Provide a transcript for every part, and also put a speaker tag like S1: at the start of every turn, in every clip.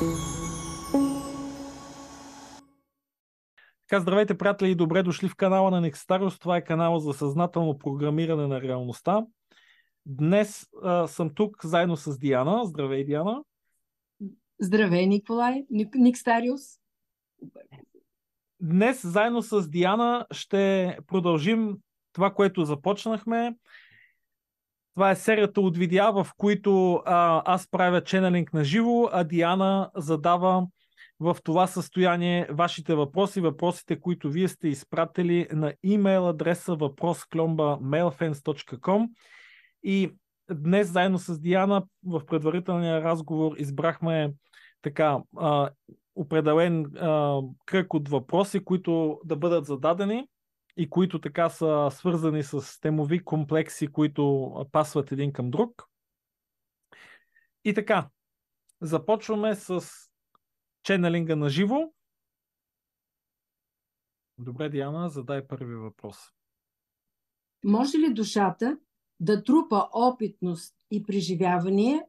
S1: Така, здравейте, приятели, и добре дошли в канала на Некстариус. Това е канала за съзнателно програмиране на реалността. Днес съм тук заедно с Диана. Здравей, Диана.
S2: Здравей, Николай. Некстариус.
S1: Днес заедно с Диана ще продължим това, което започнахме. Това е серията от видеа, в които аз правя ченелинг на живо, а Диана задава в това състояние вашите въпросите, които вие сте изпратили на имейл адреса въпрос@mailfans.com. И днес заедно с Диана в предварителния разговор избрахме така определен кръг от въпроси, които да бъдат зададени и които така са свързани с темови комплекси, които пасват един към друг. И така, започваме с ченелинга на живо. Добре, Диана, задай първи въпрос.
S2: Може ли душата да трупа опитност и преживявания,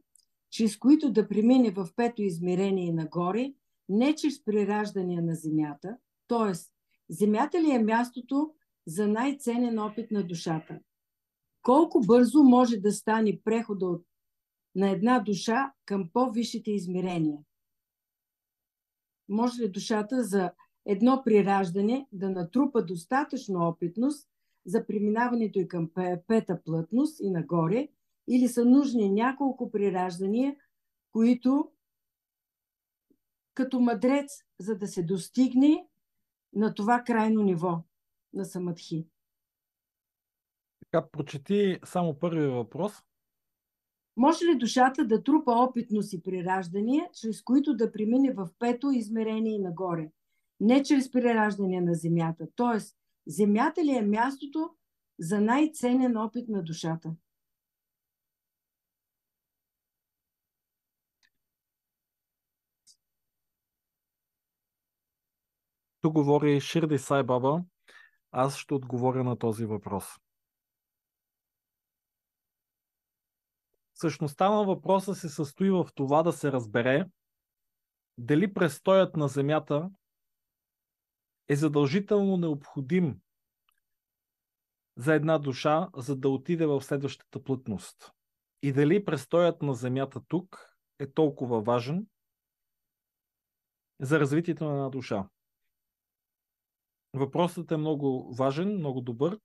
S2: чрез които да премине в пето измерение и нагоре, не чрез прираждане на Земята? Т.е. Земята ли е мястото за най-ценен опит на душата? Колко бързо може да стане прехода на една душа към по-висшите измерения? Може ли душата за едно прираждане да натрупа достатъчно опитност за преминаването и към пета плътност и нагоре, или са нужни няколко прираждания, които като мъдрец, за да се достигне на това крайно ниво на самадхи?
S1: Така, прочети само първия въпрос.
S2: Може ли душата да трупа опитност и прираждания, чрез които да премине в пето измерение и нагоре? Не чрез прираждане на Земята. Тоест, Земята ли е мястото за най-ценен опит на душата?
S1: Тук говори Ширди Сай Баба. Аз ще отговоря на този въпрос. Същността на въпроса се състои в това да се разбере дали престоят на Земята е задължително необходим за една душа, за да отиде в следващата плътност. И дали престоят на Земята тук е толкова важен за развитието на една душа. Въпросът е много важен, много добър.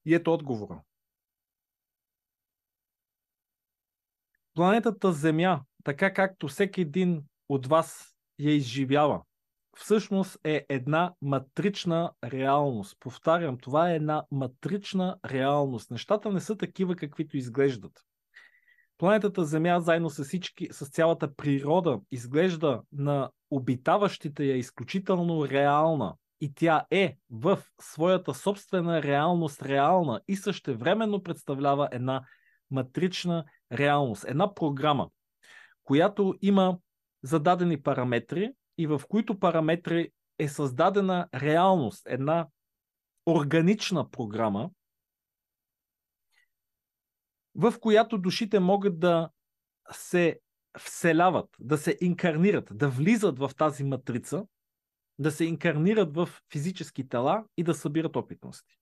S1: И ето отговора. Планетата Земя, така както всеки един от вас я изживява, всъщност е една матрична реалност. Повтарям, това е една матрична реалност. Нещата не са такива, каквито изглеждат. Планетата Земя, заедно с цялата природа, изглежда на обитаващите я изключително реална. И тя е в своята собствена реалност реална и същевременно представлява една матрична реалност. Една програма, която има зададени параметри и в които параметри е създадена реалност. Една органична програма, в която душите могат да се вселяват, да се инкарнират, да влизат в тази матрица, да се инкарнират в физически тела и да събират опитности.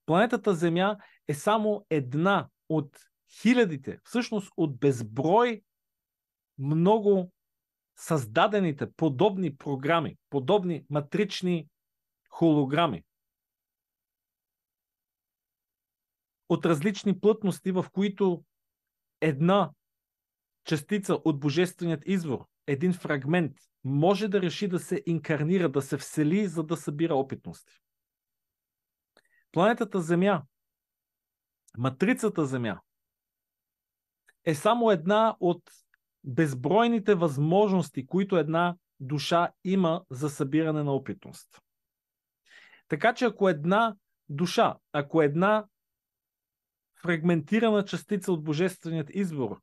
S1: Планетата Земя е само една от хилядите, всъщност от безброй много създадените подобни програми, подобни матрични холограми от различни плътности, в които една частица от Божественият извор, един фрагмент, може да реши да се инкарнира, да се всели, за да събира опитности. Планетата Земя, матрицата Земя, е само една от безбройните възможности, които една душа има за събиране на опитност. Така че ако една душа, ако една фрагментирана частица от Божественият извор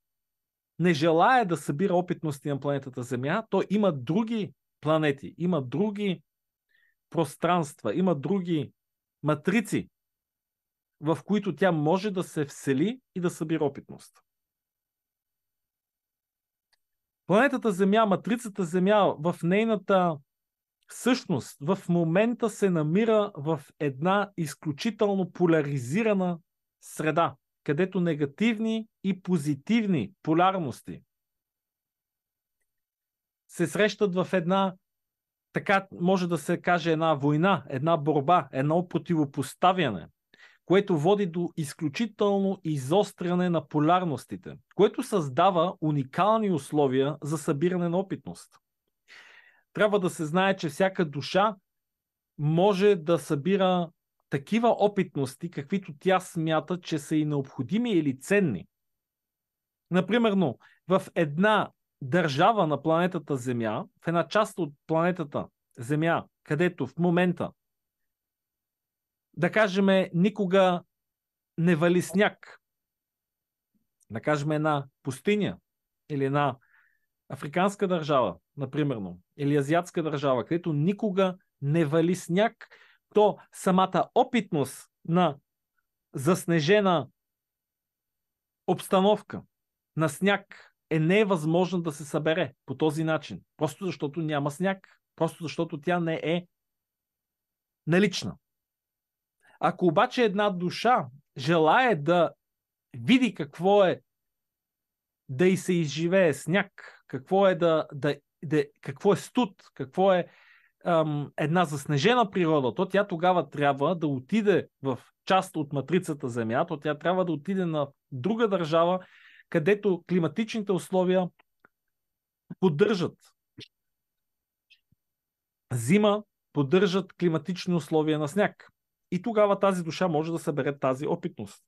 S1: не желае да събира опитности на планетата Земя, то има други планети, има други пространства, има други матрици, в които тя може да се всели и да събира опитност. Планетата Земя, матрицата Земя в нейната същност в момента се намира в една изключително поляризирана среда, където негативни и позитивни полярности се срещат в една, така може да се каже, една война, една борба, едно противопоставяне, което води до изключително изостряне на полярностите, което създава уникални условия за събиране на опитност. Трябва да се знае, че всяка душа може да събира такива опитности, каквито тя смята, че са и необходими или ценни. Например, в една държава на планетата Земя, в една част от планетата Земя, където в момента, да кажем, никога не вали сняг, да кажем една пустиня или една африканска държава, например, или азиатска държава, където никога не вали сняг, то самата опитност на заснежена обстановка на сняг не е възможно да се събере по този начин. Просто защото няма сняг. Просто защото тя не е налична. Ако обаче една душа желае да види какво е да й се изживее сняг, какво е какво е студ, какво е една заснежена природа, то тя тогава трябва да отиде в част от матрицата Земя, то тя трябва да отиде на друга държава, където климатичните условия поддържат зима, поддържат климатични условия на сняг. И тогава тази душа може да събере тази опитност.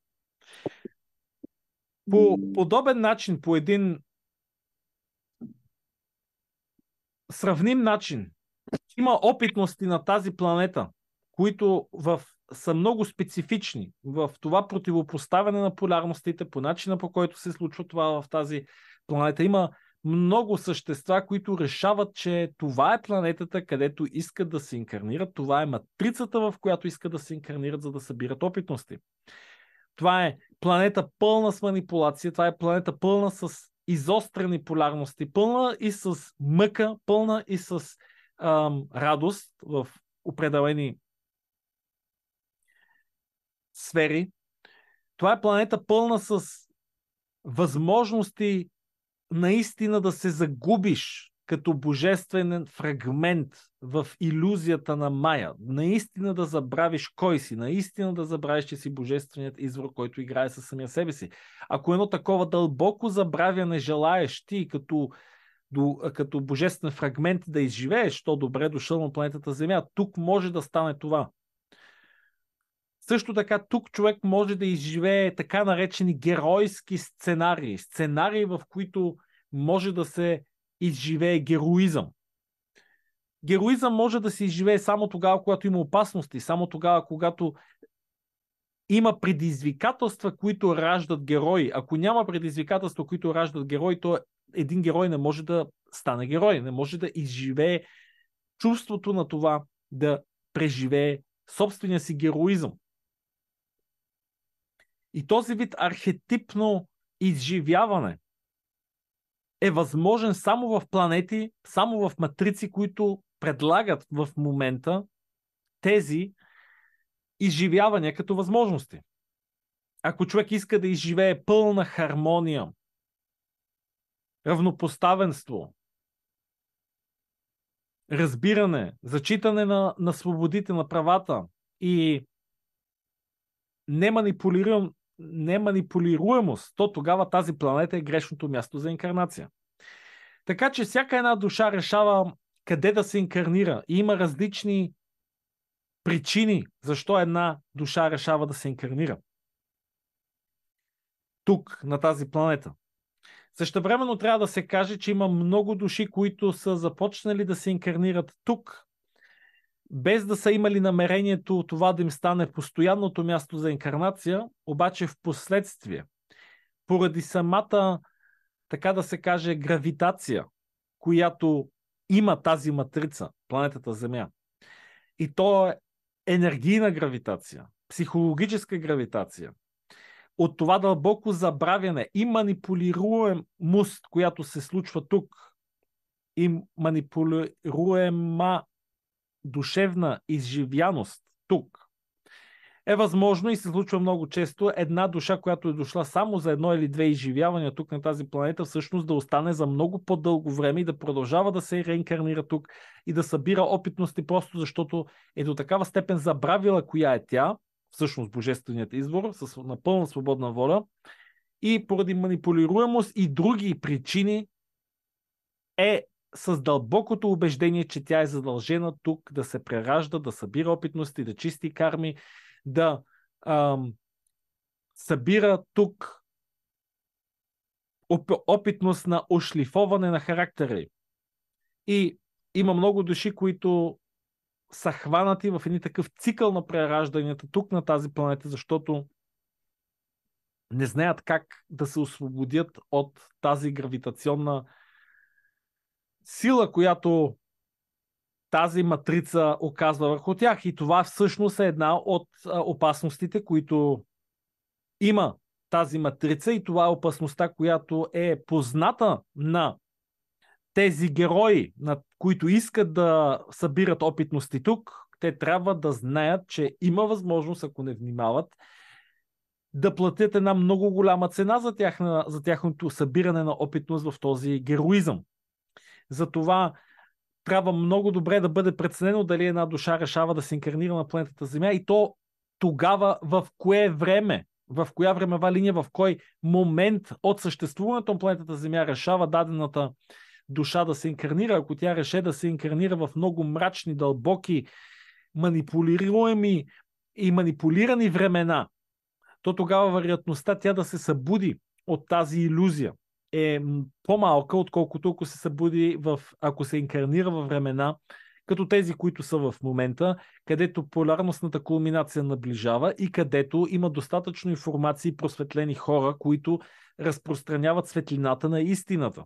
S1: По подобен начин, по един сравним начин, има опитности на тази планета, които са много специфични в това противопоставяне на полярностите, по начина по който се случва това в тази планета. Има много същества, които решават, че това е планетата, където искат да се инкарнират. Това е матрицата, в която искат да се инкарнират, за да събират опитности. Това е планета пълна с манипулация, това е планета пълна с изострени полярности, пълна и с мъка, пълна и с радост в определени сфери. Това е планета пълна с възможности наистина да се загубиш като божествен фрагмент в илюзията на Майя. Наистина да забравиш кой си, наистина да забравиш, че си божественият извор, който играе със самия себе си. Ако едно такова дълбоко забравяне желаеш ти като божествен фрагмент да изживееш, то добре дошъл на планетата Земя. Тук може да стане това. Също така тук човек може да изживее така наречени геройски сценарии. Сценарии, в които може да се изживее героизъм. Героизъм може да се изживее само тогава, когато има опасности, само тогава, когато има предизвикателства, които раждат герои. Ако няма предизвикателства, които раждат герои, то един герой не може да стане герой, не може да изживее чувството на това да преживее собствения си героизъм. И този вид архетипно изживяване е възможен само в планети, само в матрици, които предлагат в момента тези изживявания като възможности. Ако човек иска да изживее пълна хармония, равнопоставенство, разбиране, зачитане на свободите, на правата и неманипулируемост, то тогава тази планета е грешното място за инкарнация. Така че всяка една душа решава къде да се инкарнира. И има различни причини защо една душа решава да се инкарнира тук, на тази планета. Същевременно трябва да се каже, че има много души, които са започнали да се инкарнират тук, без да са имали намерението това да им стане постоянното място за инкарнация, обаче в последствие, поради самата, така да се каже, гравитация, която има тази матрица, планетата Земя. И то е енергийна гравитация, психологическа гравитация. От това дълбоко забравяне и манипулируемост, която се случва тук, и манипулируема душевна изживяност тук, е възможно и се случва много често една душа, която е дошла само за едно или две изживявания тук на тази планета, всъщност да остане за много по-дълго време и да продължава да се реинкарнира тук и да събира опитности, просто защото е до такава степен забравила коя е тя, всъщност божественият избор, с напълно свободна воля, и поради манипулируемост и други причини е с дълбокото убеждение, че тя е задължена тук да се преражда, да събира опитности, да чисти карми, да събира тук опитност на ошлифоване на характера. И има много души, които са хванати в един такъв цикъл на преражданията тук на тази планета, защото не знаят как да се освободят от тази гравитационна сила, която тази матрица оказва върху тях. И това всъщност е една от опасностите, които има тази матрица, и това е опасността, която е позната на тези герои, на които искат да събират опитности тук. Те трябва да знаят, че има възможност, ако не внимават, да платят една много голяма цена за тяхното събиране на опитност в този героизъм. Затова трябва много добре да бъде преценено дали една душа решава да се инкарнира на планетата Земя, и то тогава в кое време, в коя времева линия, в кой момент от съществуването на планетата Земя решава дадената душа да се инкарнира. Ако тя реше да се инкарнира в много мрачни, дълбоки, манипулируеми и манипулирани времена, то тогава вероятността тя да се събуди от тази илюзия е по-малка, отколкото ако се събуди ако се инкарнира във времена, като тези, които са в момента, където полярностната кулминация наближава и където има достатъчно информация и просветлени хора, които разпространяват светлината на истината.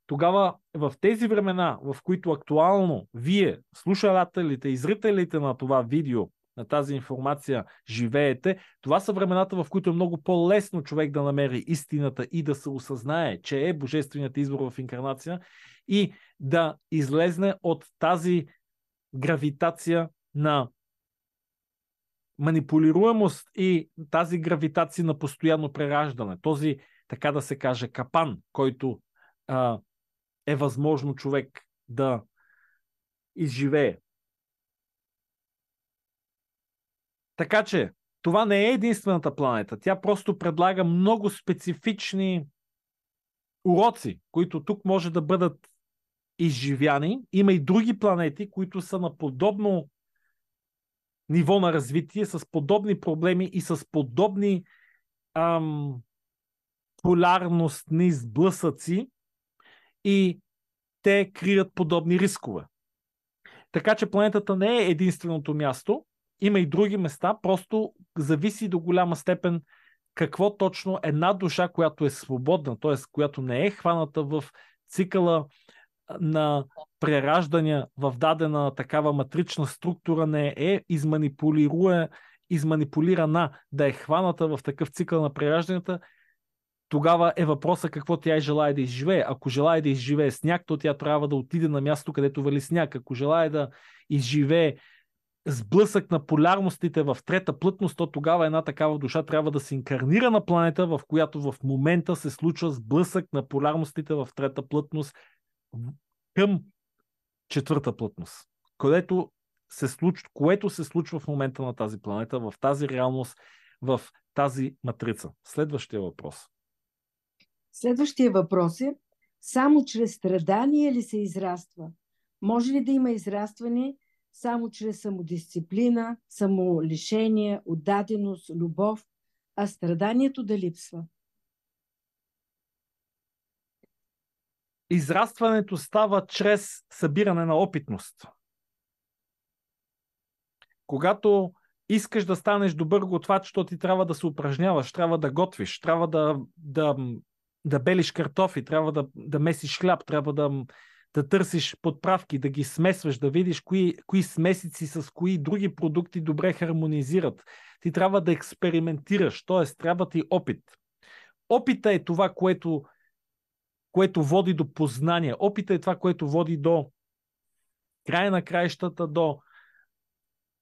S1: Тогава в тези времена, в които актуално вие, слушателите и зрителите на това видео, на тази информация живеете, това са времената, в които е много по-лесно човек да намери истината и да се осъзнае, че е божественият избор в инкарнация и да излезне от тази гравитация на манипулируемост и тази гравитация на постоянно прераждане. Този, така да се каже, капан, който е възможно човек да изживее. Така че, това не е единствената планета. Тя просто предлага много специфични уроци, които тук може да бъдат изживяни. Има и други планети, които са на подобно ниво на развитие, с подобни проблеми и с подобни полярностни сблъсъци, и те крият подобни рискове. Така че планетата не е единственото място. Има и други места, просто зависи до голяма степен какво точно една душа, която е свободна, т.е. която не е хваната в цикъла на прераждания в дадена такава матрична структура, не е изманипулирана да е хваната в такъв цикъл на преражданията, тогава е въпросът какво тя желае да изживее. Ако желае да изживее сняг, то тя трябва да отиде на място, където вали сняг. Ако желае да изживее сблъсък на полярностите в трета плътност, то тогава една такава душа трябва да се инкарнира на планета, в която в момента се случва сблъсък на полярностите в трета плътност към четвърта плътност, което се случва в момента на тази планета, в тази реалност, в тази матрица. Следващия въпрос.
S2: Следващия въпрос е: само чрез страдание ли се израства? Може ли да има израстване само чрез самодисциплина, самолишение, отдаденост, любов, а страданието да липсва?
S1: Израстването става чрез събиране на опитност. Когато искаш да станеш добър готвач, то ти трябва да се упражняваш, трябва да готвиш, трябва да белиш картофи, трябва да месиш хляб, трябва да търсиш подправки, да ги смесваш, да видиш кои смесици с кои други продукти добре хармонизират. Ти трябва да експериментираш, т.е. трябва ти опит. Опита е това, което което води до познание. Опита е това, което води до края на краищата, до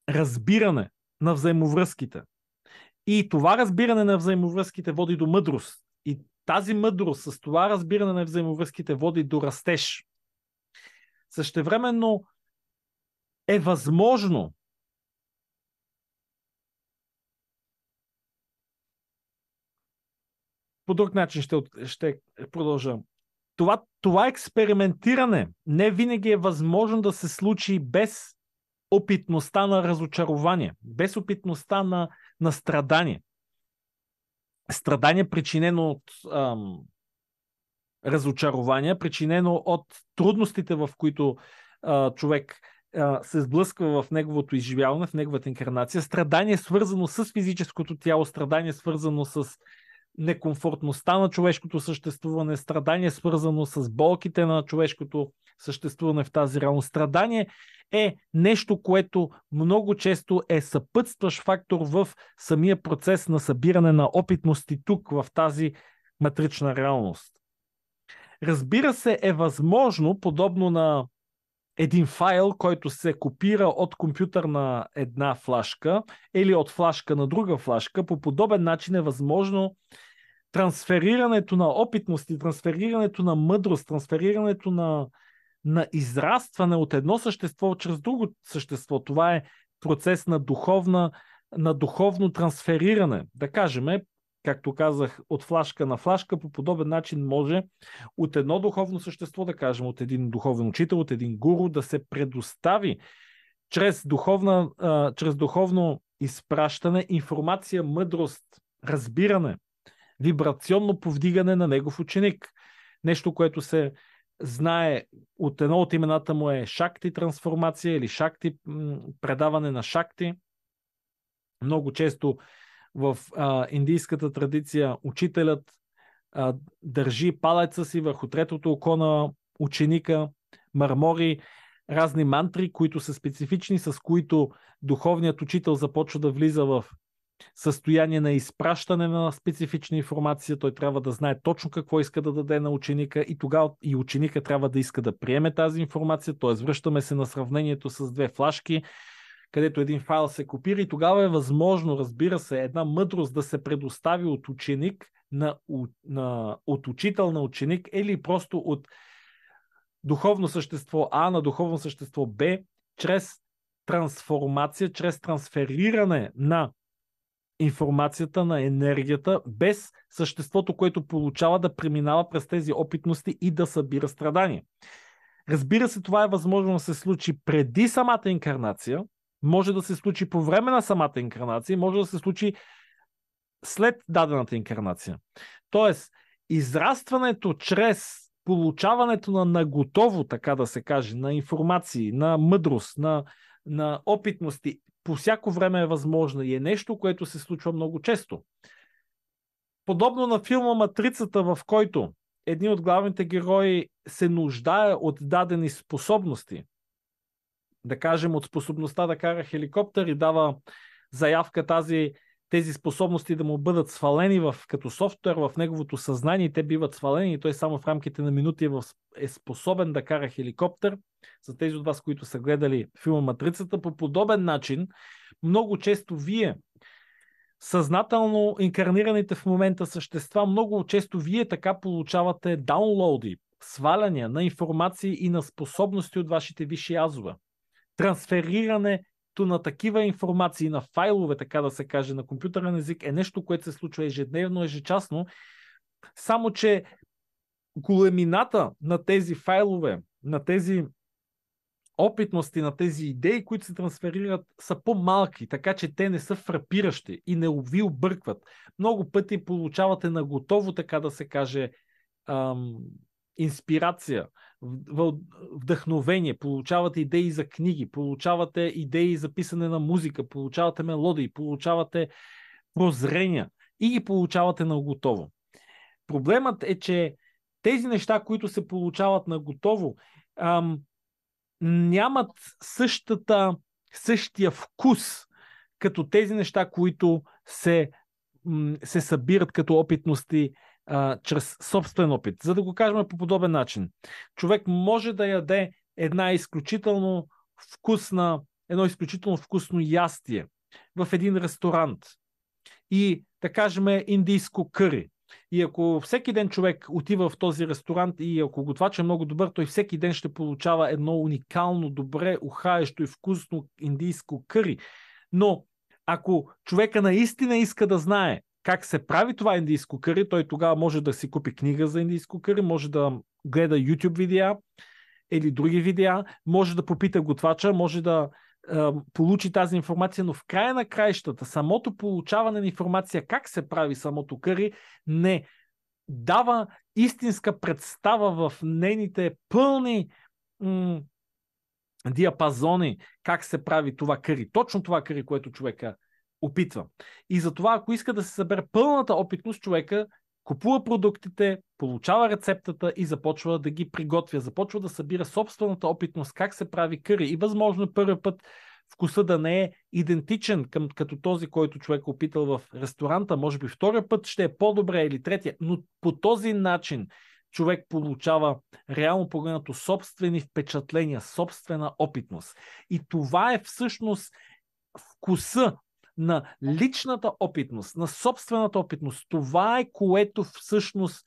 S1: разбиране на взаимовръзките. И това разбиране на взаимовръзките води до мъдрост. И тази мъдрост с това разбиране на взаимовръзките води до растеж. Същевременно е възможно по друг начин ще продължа. Това експериментиране не винаги е възможно да се случи без опитността на разочарование, без опитността на страдание. Страдание, причинено от разочарование, причинено от трудностите, в които човек се сблъсква в неговото изживяване, в неговата инкарнация. Страдание, свързано с физическото тяло, страдание, свързано с некомфортността на човешкото съществуване, страдание, свързано с болките на човешкото съществуване в тази реалност. Страдание е нещо, което много често е съпътстващ фактор в самия процес на събиране на опитности тук, в тази матрична реалност. Разбира се, е възможно, подобно на един файл, който се копира от компютър на една флашка или от флашка на друга флашка, по подобен начин е възможно трансферирането на опитности, трансферирането на мъдрост, трансферирането на израстване от едно същество чрез друго същество. Това е процес на духовно трансфериране. Да кажем, както казах, от флашка на флашка, по подобен начин може от едно духовно същество, да кажем, от един духовен учител, от един гуру, да се предостави чрез духовно изпращане информация, мъдрост, разбиране, вибрационно повдигане на негов ученик. Нещо, което се знае, от едно от имената му е Шакти трансформация или Шакти предаване на Шакти. Много често в индийската традиция учителят държи палеца си върху третото око на ученика, мърмори разни мантри, които са специфични, с които духовният учител започва да влиза в състояние на изпращане на специфична информация. Той трябва да знае точно какво иска да даде на ученика и тогава и ученика трябва да иска да приеме тази информация. Т.е. връщаме се на сравнението с две флашки, където един файл се копира и тогава е възможно, разбира се, една мъдрост да се предостави от ученик от учител на ученик или просто от духовно същество А на духовно същество Б, чрез трансформация, чрез трансфериране на информацията, на енергията, без съществото, което получава, да преминава през тези опитности и да събира страдания. Разбира се, това е възможно да се случи преди самата инкарнация, може да се случи по време на самата инкарнация, може да се случи след дадената инкарнация. Тоест, израстването чрез получаването на наготово, така да се каже, на информации, на мъдрост, на опитности, по всяко време е възможно и е нещо, което се случва много често. Подобно на филма Матрицата, в който едни от главните герои се нуждае от дадени способности, да кажем от способността да кара хеликоптер и дава заявка тези способности да му бъдат свалени като софтуер в неговото съзнание, и те биват свалени и той само в рамките на минути е способен да кара хеликоптер. За тези от вас, които са гледали филма Матрицата, по подобен начин много често вие, съзнателно инкарнираните в момента същества, много често вие така получавате даунлоуди, сваляния на информации и на способности от вашите висши азове. Трансферирането на такива информации, на файлове, така да се каже, на компютърен език е нещо, което се случва ежедневно, ежечасно, само че големината на тези файлове, на тези опитности, на тези идеи, които се трансферират, са по-малки, така че те не са фрапиращи и не ви объркват. Много пъти получавате на готово, така да се каже, инспирация, вдъхновение, получавате идеи за книги, получавате идеи за писане на музика, получавате мелодии, получавате прозрения и ги получавате на готово. Проблемът е, че тези неща, които се получават на готово, нямат същия вкус като тези неща, които се събират като опитности чрез собствен опит. За да го кажем по подобен начин. Човек може да яде едно изключително вкусно ястие в един ресторант и, да кажем, индийско къри. И ако всеки ден човек отива в този ресторант и ако готвач е много добър, той всеки ден ще получава едно уникално, добре ухаещо и вкусно индийско къри. Но ако човека наистина иска да знае как се прави това индийско къри, той тогава може да си купи книга за индийско къри, може да гледа YouTube видеа или други видеа, може да попита готвача, може да получи тази информация, но в края на краищата самото получаване на информация как се прави самото къри не дава истинска представа в нейните пълни диапазони как се прави това къри. Точно това къри, което човека опитва. И затова, ако иска да се събере пълната опитност, човека купува продуктите, получава рецептата и започва да ги приготвя. Започва да събира собствената опитност как се прави къри. И възможно първият път вкуса да не е идентичен като този, който човек опитал в ресторанта. Може би втория път ще е по-добре или третия, но по този начин човек получава реално погледнато собствени впечатления, собствена опитност. И това е всъщност вкуса на личната опитност, на собствената опитност. Това е, което всъщност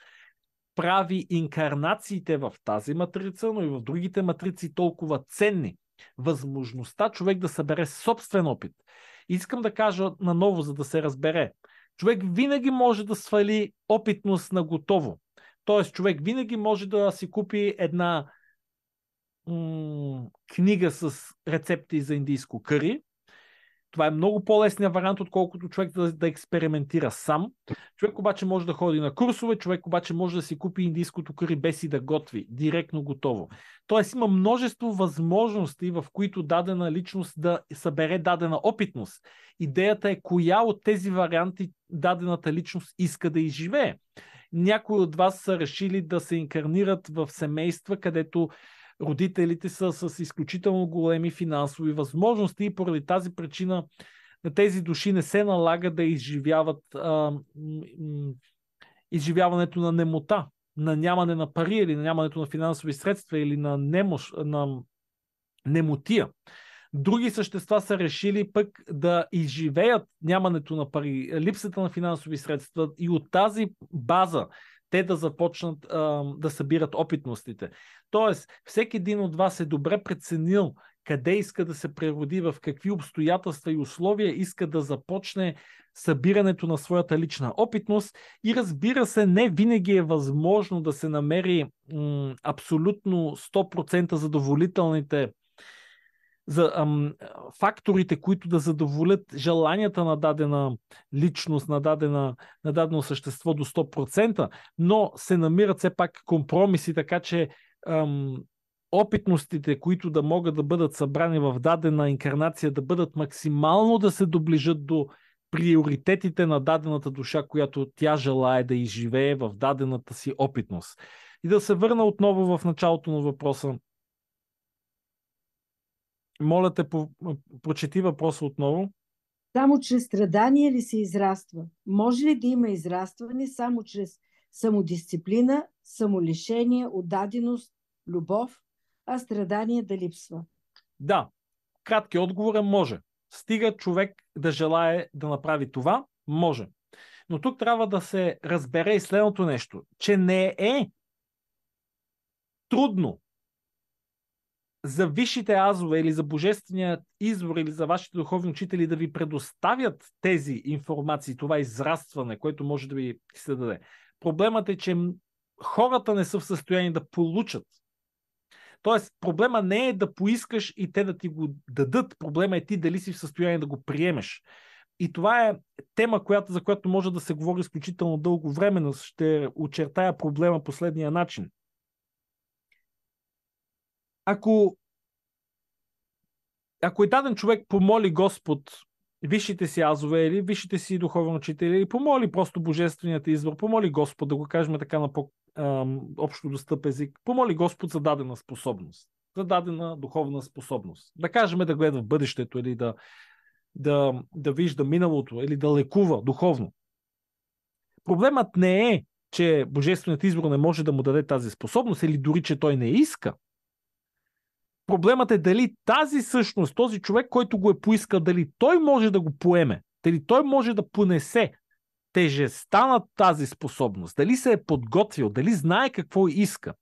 S1: прави инкарнациите в тази матрица, но и в другите матрици толкова ценни. Възможността човек да събере собствен опит. Искам да кажа наново, за да се разбере. Човек винаги може да свали опитност на готово. Тоест, човек винаги може да си купи една книга с рецепти за индийско къри. Това е много по-лесният вариант, отколкото човек да експериментира сам. Човек обаче може да ходи на курсове, човек обаче може да си купи индийското къри без и да готви, директно готово. Тоест има множество възможности, в които дадена личност да събере дадена опитност. Идеята е коя от тези варианти дадената личност иска да изживее. Някои от вас са решили да се инкарнират в семейства, където родителите са с изключително големи финансови възможности и поради тази причина на тези души не се налага да изживяват изживяването на немота, на нямане на пари или на нямането на финансови средства или на немотия. Други същества са решили пък да изживеят нямането на пари, липсата на финансови средства и от тази база те да започнат да събират опитностите. Тоест, всеки един от вас е добре преценил къде иска да се прероди, в какви обстоятелства и условия иска да започне събирането на своята лична опитност и разбира се, не винаги е възможно да се намери абсолютно 100% задоволителните факторите, които да задоволят желанията на дадена личност, на дадено същество до 100%, но се намират все пак компромиси, така че опитностите, които да могат да бъдат събрани в дадена инкарнация, да бъдат максимално да се доближат до приоритетите на дадената душа, която тя желае да изживее в дадената си опитност. И да се върна отново в началото на въпроса. Моля те, прочети въпроса отново.
S2: Само чрез страдание ли се израства? Може ли да има израстване само чрез самодисциплина, самолишение, отдаденост, любов, а страдание да липсва?
S1: Да, краткият отговор е може. Стига човек да желае да направи това, може. Но тук трябва да се разбере и следното нещо, че не е трудно за висшите азове или за божествения извор или за вашите духовни учители да ви предоставят тези информации, това израстване, което може да ви се даде. Проблемът е, че хората не са в състояние да получат. Тоест, проблема не е да поискаш и те да ти го дадат. Проблема е ти дали си в състояние да го приемеш. И това е тема, за която може да се говори изключително дълго време, но ще очертая проблема последния начин. Ако е даден човек помоли Господ, висшите си азове или висшите си духовни учители, или помоли просто божественият извор, помоли Господ, да го кажем така на по-общо достъп език, помоли Господ за дадена способност, за дадена духовна способност. Да кажем да гледа в бъдещето или да вижда миналото или да лекува духовно. Проблемът не е, че божественият избор не може да му даде тази способност или дори, че той не иска. Проблемът е дали тази същност, този човек, който го е поискал, дали той може да го поеме, дали той може да понесе тежестта на тази способност, дали се е подготвил, дали знае какво иска.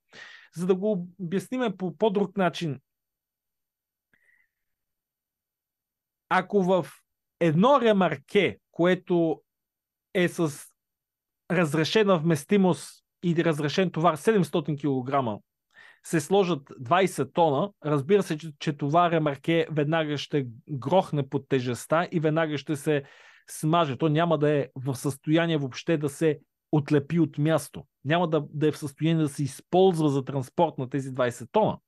S1: За да го обясним по по-друг начин, ако в едно ремарке, което е с разрешена вместимост и разрешен товар 700 кг, се сложат 20 тона, разбира се, че това ремарке веднага ще грохне под тежестта и веднага ще се смаже. То няма да е в състояние въобще да се отлепи от място. Няма да е в състояние да се използва за транспорт на тези 20 тона.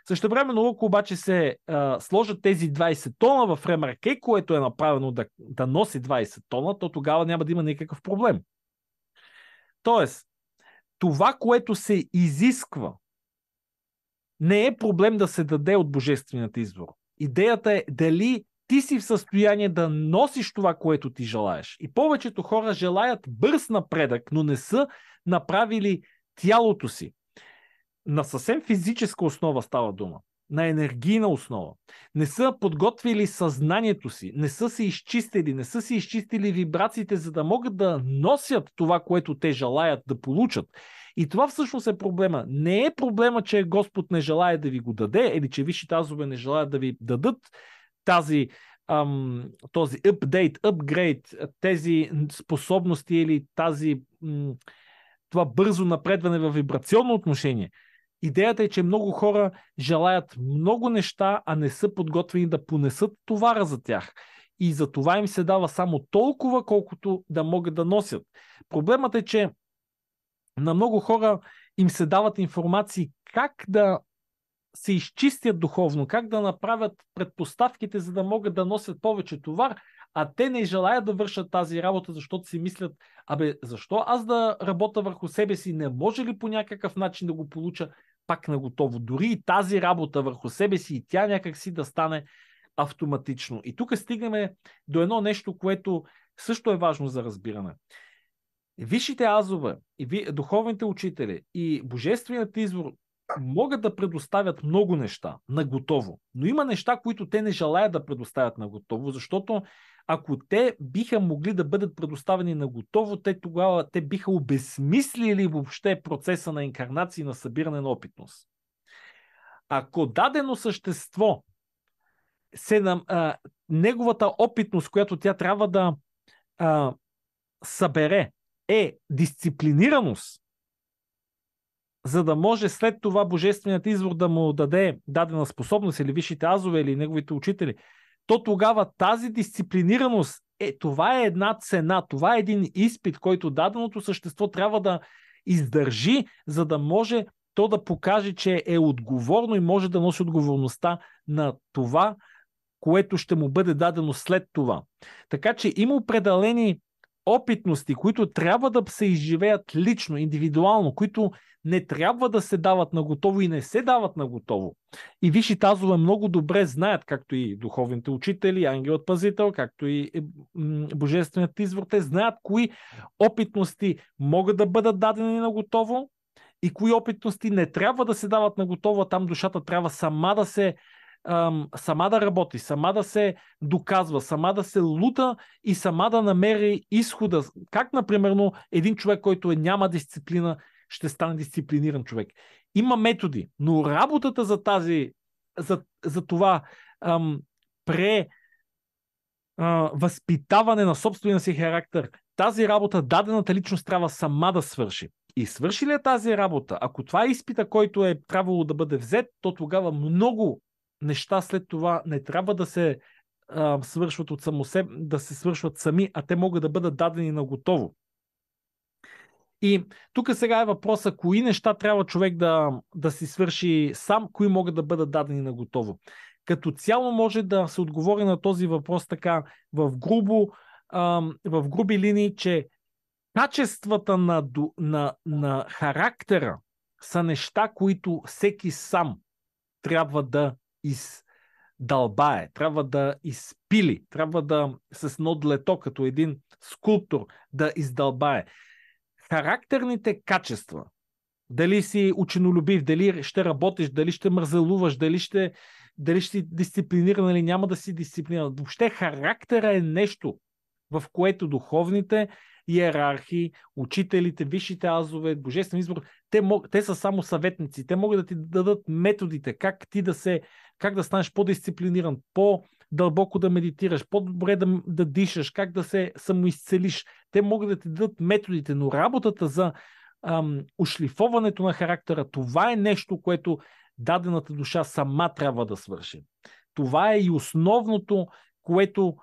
S1: Същевременно, ако обаче се сложат тези 20 тона в ремарке, което е направено да носи 20 тона, то тогава няма да има никакъв проблем. Тоест, това, което се изисква, не е проблем да се даде от божественият избор. Идеята е дали ти си в състояние да носиш това, което ти желаеш. И повечето хора желаят бърз напредък, но не са направили тялото си. На съвсем физическа основа става дума. На енергийна основа. Не са подготвили съзнанието си, не са се изчистили, не са си изчистили вибрациите, за да могат да носят това, което те желаят да получат. И това всъщност е проблема. Не е проблема, че Господ не желая да ви го даде, или че висшите азове не желаят да ви дадат този апгрейд, тези способности или това бързо напредване в вибрационно отношение. Идеята е, че много хора желаят много неща, а не са подготвени да понесат товара за тях. И за това им се дава само толкова, колкото да могат да носят. Проблемът е, че на много хора им се дават информации как да се изчистят духовно, как да направят предпоставките, за да могат да носят повече товар, а те не желаят да вършат тази работа, защото си мислят, защо аз да работя върху себе си, не може ли по някакъв начин да го получа пак на готово? Дори и тази работа върху себе си, и тя някак си да стане автоматично. И тук стигаме до едно нещо, което също е важно за разбиране. Висшите азове, и духовните учители и божественият извор могат да предоставят много неща на готово, но има неща, които те не желаят да предоставят на готово, защото ако те биха могли да бъдат предоставени на готово, тогава те биха обезмислили въобще процеса на инкарнация, на събиране на опитност. Ако дадено същество неговата опитност, която тя трябва да събере, е дисциплинираност, за да може след това божественият извор да му даде дадена способност или висшите азове или неговите учители, то тогава тази дисциплинираност това е една цена, това е един изпит, който даденото същество трябва да издържи, за да може то да покаже, че е отговорно и може да носи отговорността на това, което ще му бъде дадено след това. Така че има определени опитности, които трябва да се изживеят лично, индивидуално, които не трябва да се дават на готово и не се дават на готово. И висшите азове много добре знаят, както и духовните учители, ангелът пазител, както и божественият извор, те знаят кои опитности могат да бъдат дадени на готово и кои опитности не трябва да се дават на готово, а там душата трябва сама да работи, сама да се доказва, сама да се лута и сама да намери изхода. Как, например, един човек, който няма дисциплина, ще стане дисциплиниран човек. Има методи, но работата за това възпитаване на собствения си характер, тази работа дадената личност трябва сама да свърши. И свърши ли тази работа, ако това е изпита, който е трябвало да бъде взет, то тогава много неща след това не трябва да се свършват от само себе, да се свършват сами, а те могат да бъдат дадени на готово. И тук сега е въпроса, кои неща трябва човек да си свърши сам, кои могат да бъдат дадени на готово. Като цяло може да се отговори на този въпрос така в груби линии, че качествата на характера са неща, които всеки сам трябва да издълбае, трябва да изпили, трябва да с едно длето, като един скулптор, да издълбае. характерните качества, дали си ученолюбив, дали ще работиш, дали ще мързелуваш, дали ще си дисциплиниран или няма да си дисциплиниран. Въобще характера е нещо, в което духовните иерархии, учителите, висшите азове, божествен избор, те са само съветници. Те могат да ти дадат методите, как да станеш по-дисциплиниран, по-дълбоко да медитираш, по-добре да дишаш, как да се самоизцелиш. Те могат да ти дадат методите, но работата за ушлифоването на характера, това е нещо, което дадената душа сама трябва да свърши. Това е и основното, което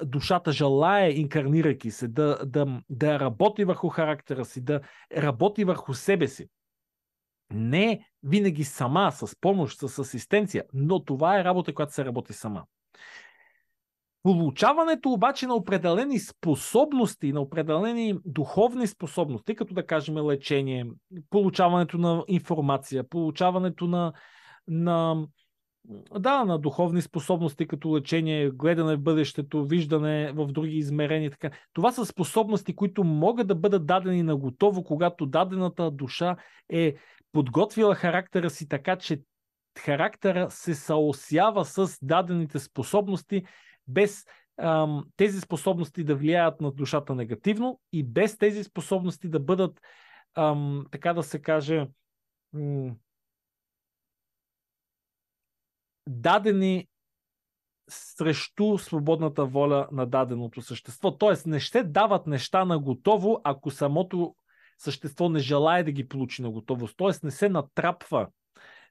S1: душата желае, инкарнирайки се, да работи върху характера си, да работи върху себе си. Не винаги сама, с помощ, с асистенция, но това е работа, която се работи сама. Получаването обаче на определени способности, на определени духовни способности, като да кажем лечение, получаването на информация, получаването на духовни способности, като лечение, гледане в бъдещето, виждане в други измерения. Така. Това са способности, които могат да бъдат дадени на готово, когато дадената душа е подготвила характера си така, че характера се съосява с дадените способности, без тези способности да влияят на душата негативно и без тези способности да бъдат, така да се каже, дадени срещу свободната воля на даденото същество. Тоест не ще дават неща на готово, ако самото същество не желае да ги получи на готовост. Тоест не се натрапва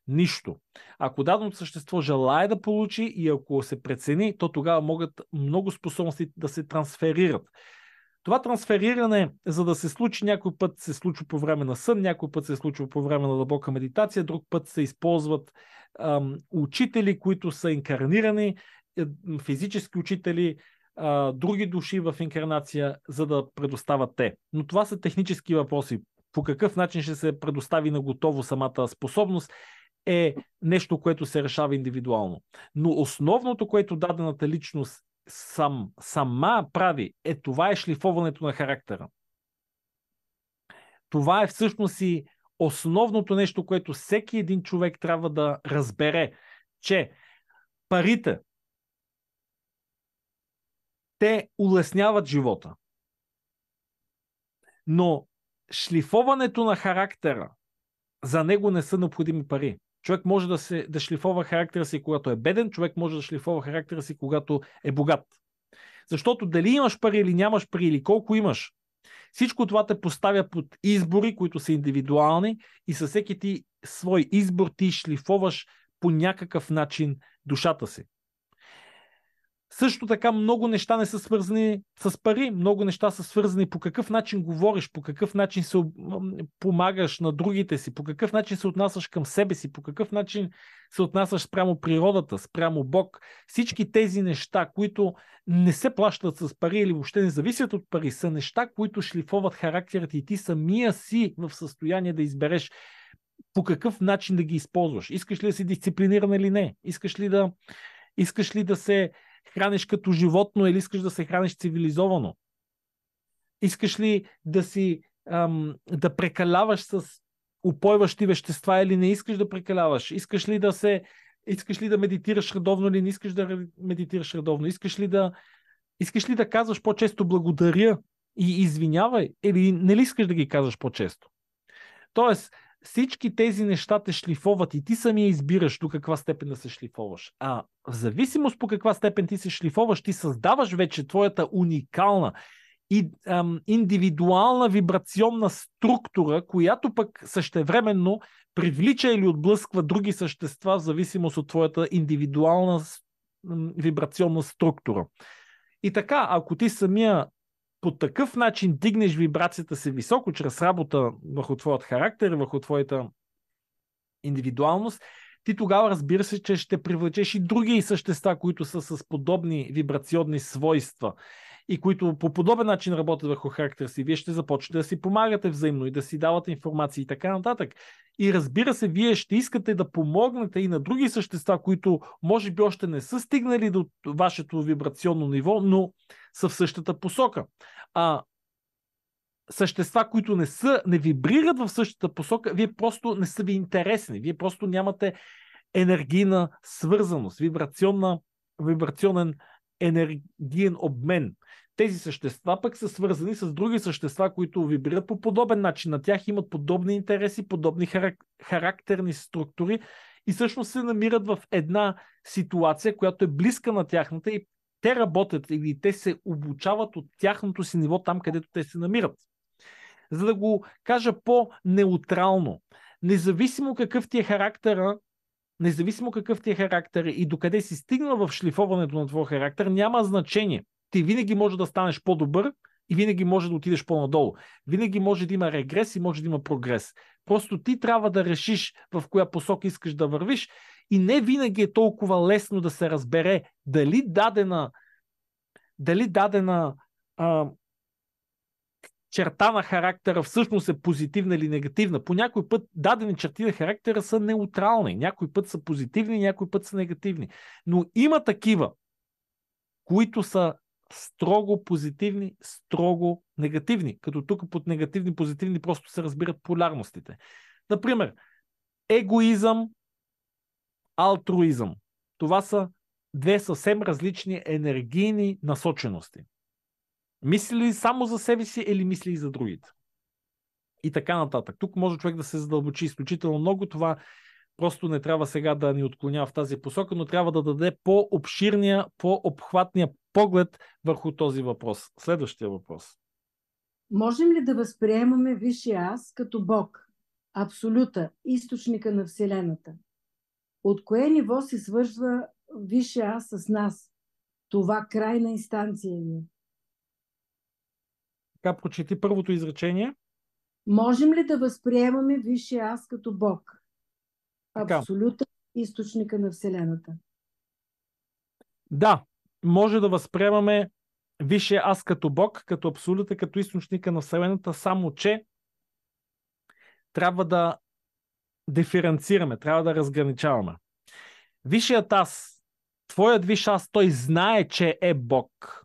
S1: нищо. Ако даденото същество желае да получи и ако се прецени, то тогава могат много способности да се трансферират. Това трансфериране, за да се случи, някой път се случва по време на сън, някой път се случва по време на дълбока медитация, друг път се използват учители, които са инкарнирани, физически учители, други души в инкарнация, за да предоставят те. Но това са технически въпроси. По какъв начин ще се предостави на готово самата способност е нещо, което се решава индивидуално. Но основното, което дадената личност сама прави, това е шлифоването на характера. Това е всъщност и основното нещо, което всеки един човек трябва да разбере, че парите, те улесняват живота. Но шлифоването на характера, за него не са необходими пари. Човек може да шлифова характера си, когато е беден, човек може да шлифова характера си, когато е богат. Защото дали имаш пари или нямаш пари, или колко имаш, всичко това те поставя под избори, които са индивидуални и със всеки ти свой избор ти шлифоваш по някакъв начин душата си. Също така много неща не са свързани с пари, много неща са свързани по какъв начин говориш, по какъв начин се помагаш на другите си, по какъв начин се отнасяш към себе си, по какъв начин се отнасяш спрямо природата, спрямо Бог. Всички тези неща, които не се плащат с пари или въобще не зависят от пари, са неща, които шлифоват характерът и ти самия си в състояние да избереш по какъв начин да ги използваш. Искаш ли да си дисциплиниран или не? Искаш ли да се храниш като животно или искаш да се храниш цивилизовано? Искаш ли да прекаляваш с упойващи вещества или не искаш да прекаляваш? Искаш ли да медитираш редовно или не искаш да медитираш редовно? Искаш ли да казваш по-често благодаря и извинявай или не ли искаш да ги казваш по-често? Тоест, всички тези неща те шлифоват и ти самия избираш до каква степен да се шлифоваш. А в зависимост по каква степен ти се шлифоваш, ти създаваш вече твоята уникална и индивидуална вибрационна структура, която пък същевременно привлича или отблъсква други същества в зависимост от твоята индивидуална вибрационна структура. И така, ако ти самия по такъв начин дигнеш вибрацията си високо, чрез работа върху твоят характер, върху твоята индивидуалност, ти тогава разбира се, че ще привлечеш и други същества, които са с подобни вибрационни свойства и които по подобен начин работят върху характер си. Вие ще започнете да си помагате взаимно и да си давате информация и така нататък. И разбира се, вие ще искате да помогнете и на други същества, които може би още не са стигнали до вашето вибрационно ниво, но са в същата посока. същества, които не вибрират в същата посока, вие просто не са ви интересни. Вие просто нямате енергийна свързаност, вибрационен енергиен обмен. Тези същества пък са свързани с други същества, които вибрират по подобен начин. На тях имат подобни интереси, подобни характерни структури и всъщност се намират в една ситуация, която е близка на тяхната и те работят или те се обучават от тяхното си ниво там, където те се намират. За да го кажа по-неутрално, независимо какъв ти е характера, и докъде си стигнал в шлифоването на твоя характер, няма значение. Ти винаги може да станеш по-добър и винаги може да отидеш по-надолу. Винаги може да има регрес и може да има прогрес. Просто ти трябва да решиш в коя посока искаш да вървиш и не винаги е толкова лесно да се разбере дали дадена черта на характера всъщност е позитивна или негативна. По някой път дадени черти на характера са неутрални. Някой път са позитивни, някой път са негативни. Но има такива, които са строго позитивни, строго негативни. Като тук под негативни, позитивни просто се разбират полярностите. Например, егоизъм, алтруизъм. Това са две съвсем различни енергийни насочености. Мисли ли само за себе си или мисли и за другите? И така нататък. Тук може човек да се задълбочи изключително много. Това просто не трябва сега да ни отклонява в тази посока, но трябва да даде по-обширния, по-обхватния поглед върху този въпрос. Следващия въпрос.
S2: Можем ли да възприемаме Висшия аз като Бог, абсолюта, източника на Вселената? От кое ниво се свързва Висшия аз с нас? Това крайна инстанция ли е?
S1: Така, прочети първото изречение.
S2: Можем ли да възприемаме Висшия аз като Бог,
S1: Така.
S2: абсолюта, източника на Вселената?
S1: Да, може да възприемаме Висшия аз като Бог, като абсолюта, като източника на Вселената, само че трябва да диференцираме, трябва да разграничаваме. Висшият аз, твоят висш аз, той знае, че е Бог.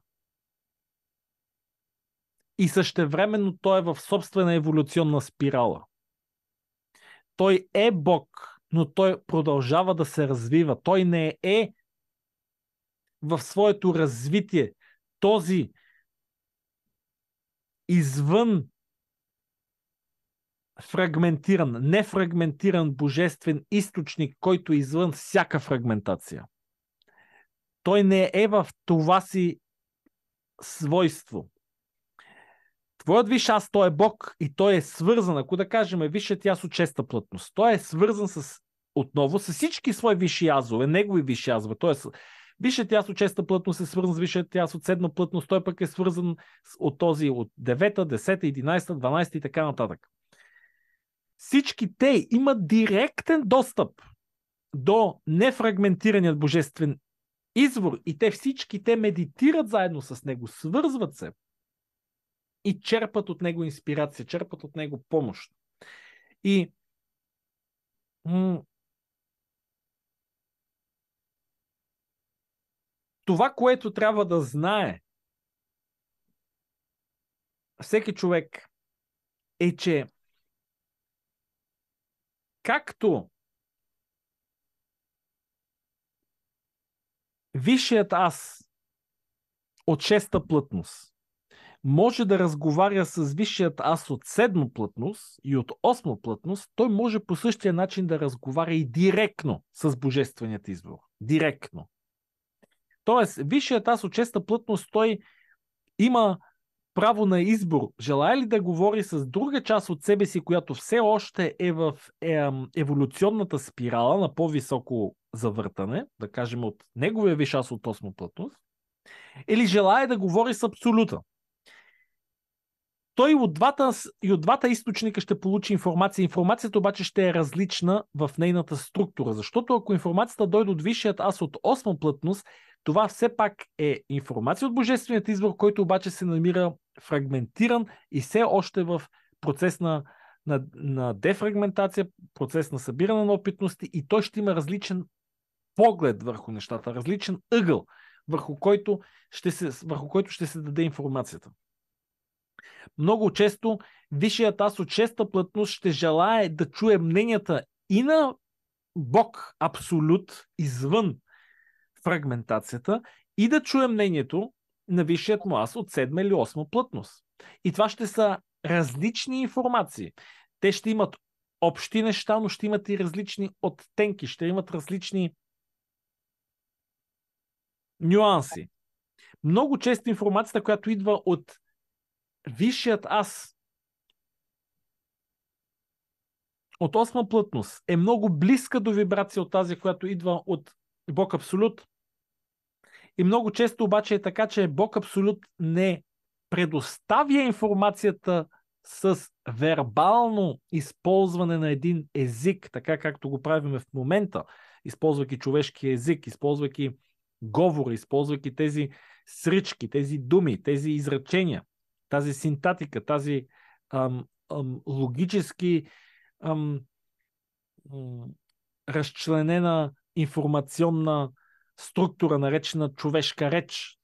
S1: И същевременно той е в собствена еволюционна спирала. Той е Бог, но той продължава да се развива. Той не е в своето развитие този извън фрагментиран, нефрагментиран божествен източник, който е извън всяка фрагментация. Той не е в това си свойство. Твоят висш аз, той е Бог и той е свързан, ако да кажем висшият аз от честа плътност. Той е свързан отново с всички свои висши азове, негови висши азове. Тоест, висшият аз от честа плътност е свързан с висшият аз от седма плътност, той пък е свързан от този от 9, 10, 11, 12 и така нататък. Всички те имат директен достъп до нефрагментираният божествен извор и всички те медитират заедно с него, свързват се и черпат от него инспирация, черпат от него помощ. И това, което трябва да знае всеки човек, е, че както висшият аз от шеста плътност може да разговаря с висшият аз от седма плътност и от осма плътност, той може по същия начин да разговаря и директно с божественият извор. Директно. Тоест, висшият аз от шеста плътност, той има право на избор. Желая ли да говори с друга част от себе си, която все още е в еволюционната спирала на по-високо завъртане, да кажем от неговия висш аз от осма плътност, или желая да говори с абсолюта. Той от двата източника ще получи информация. Информацията обаче ще е различна в нейната структура, защото ако информацията дойде от висшият аз от осма плътност, това все пак е информация от божественият извор, който обаче се намира фрагментиран и все още в процес на дефрагментация, процес на събиране на опитности и той ще има различен поглед върху нещата, различен ъгъл, върху който ще се даде информацията. Много често висшият аз от шеста плътност ще желае да чуе мненията и на Бог абсолют, извън фрагментацията, и да чуе мнението на висшият му аз от седма или осма плътност. И това ще са различни информации. Те ще имат общи неща, но ще имат и различни оттенки, ще имат различни нюанси. Много често информацията, която идва от висшият аз, от осма плътност, е много близка до вибрация от тази, която идва от Бог Абсолют. И много често обаче е така, че Бог Абсолют не предоставя информацията с вербално използване на един език, така както го правим в момента, използвайки човешки език, използвайки говори, използвайки тези срички, тези думи, тези изречения, тази синтатика, тази логически разчленена информационна структура, наречена човешка реч.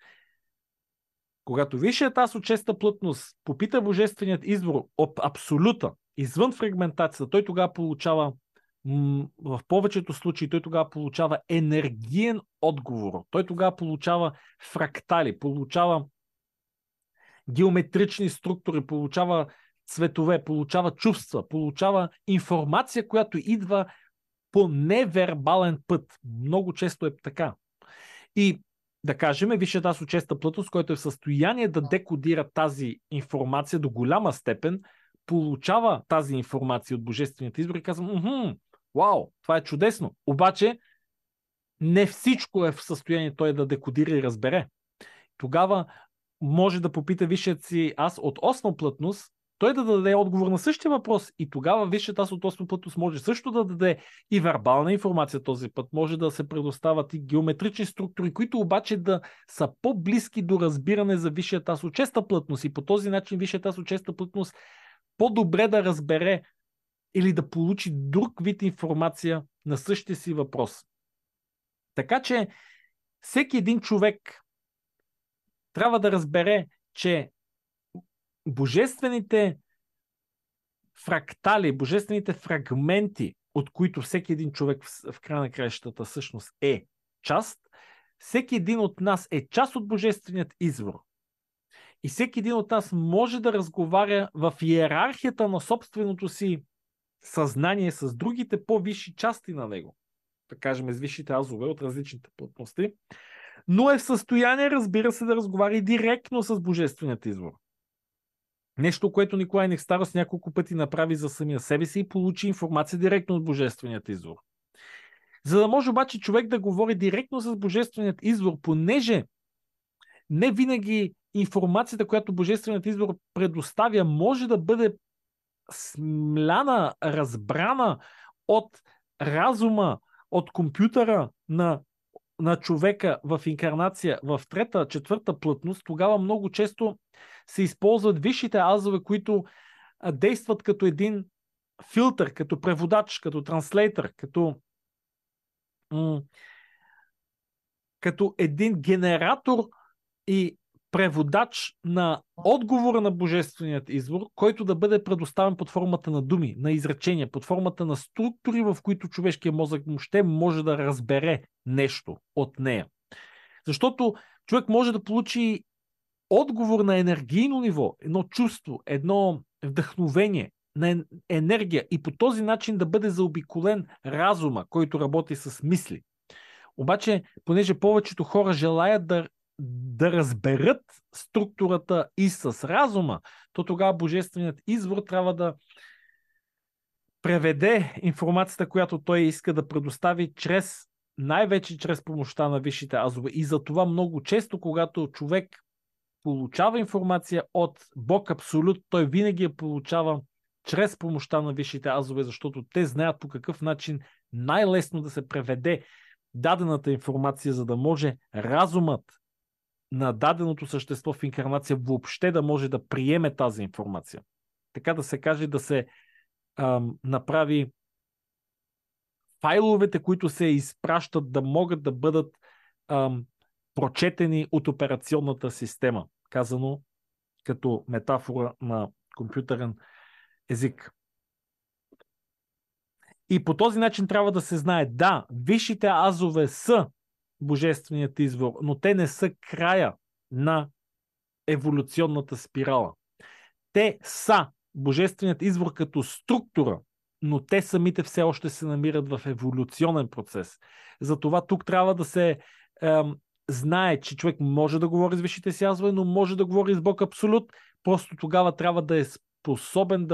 S1: Когато висшият аз от шеста плътност попита божественият извор от абсолюта, извън фрагментацията, той тогава получава, в повечето случаи, той тогава получава енергиен отговор. Той тогава получава фрактали, получава геометрични структури, получава цветове, получава чувства, получава информация, която идва по невербален път. Много често е така. И да кажем, висшият аз от шеста плътност, който е в състояние да декодира тази информация до голяма степен, получава тази информация от божественият избор и казва, вау, това е чудесно. Обаче не всичко е в състояние той да декодира и разбере. Тогава може да попита висшият си аз от осма плътност, той да даде отговор на същия въпрос. И тогава висшият аз от осма плътност може също да даде и вербална информация този път. Може да се предоставят и геометрични структури, които обаче да са по-близки до разбиране за висшият аз от шеста плътност. И по този начин висшият аз от шеста плътност по-добре да разбере или да получи друг вид информация на същия си въпрос. Така че всеки един човек трябва да разбере, че божествените фрактали, божествените фрагменти, от които всеки един човек в края на краищата всъщност е част, всеки един от нас е част от божественият извор. И всеки един от нас може да разговаря в иерархията на собственото си съзнание с другите по-висши части на него. Да кажем, с висшите азове от различните плътности, но е в състояние, разбира се, да разговаря директно с божественият извор. Нещо, което Николай Некстарос няколко пъти направи за самия себе си и получи информация директно от божественият извор. За да може обаче човек да говори директно с божественият извор, понеже не винаги информацията, която божественият извор предоставя, може да бъде смляна, разбрана от разума, от компютъра на човека в инкарнация в трета, четвърта плътност, тогава много често се използват висшите азове, които действат като един филтър, като преводач, като транслейтър, като един генератор и преводач на отговора на божественият извор, който да бъде предоставен под формата на думи, на изречения, под формата на структури, в които човешкия мозък въобще може да разбере нещо от нея. Защото човек може да получи отговор на енергийно ниво, едно чувство, едно вдъхновение, на енергия и по този начин да бъде заобиколен разума, който работи с мисли. Обаче, понеже повечето хора желаят да разберат структурата и с разума, то тогава божественият извор трябва да преведе информацията, която той иска да предостави най-вече чрез помощта на висшите азове. И за това много често, когато човек получава информация от Бог Абсолют, той винаги я получава чрез помощта на висшите азове, защото те знаят по какъв начин най-лесно да се преведе дадената информация, за да може разумът на даденото същество в инкарнация въобще да може да приеме тази информация. Така да се каже, да се направи файловете, които се изпращат, да могат да бъдат прочетени от операционната система. Казано като метафора на компютърен език. И по този начин трябва да се знае, да, висшите азове са божественият извор, но те не са края на еволюционната спирала. Те са божественият извор като структура, но те самите все още се намират в еволюционен процес. Затова тук трябва да се знае, че човек може да говори с висшите си азове, но може да говори с Бог абсолют. Просто тогава трябва да е способен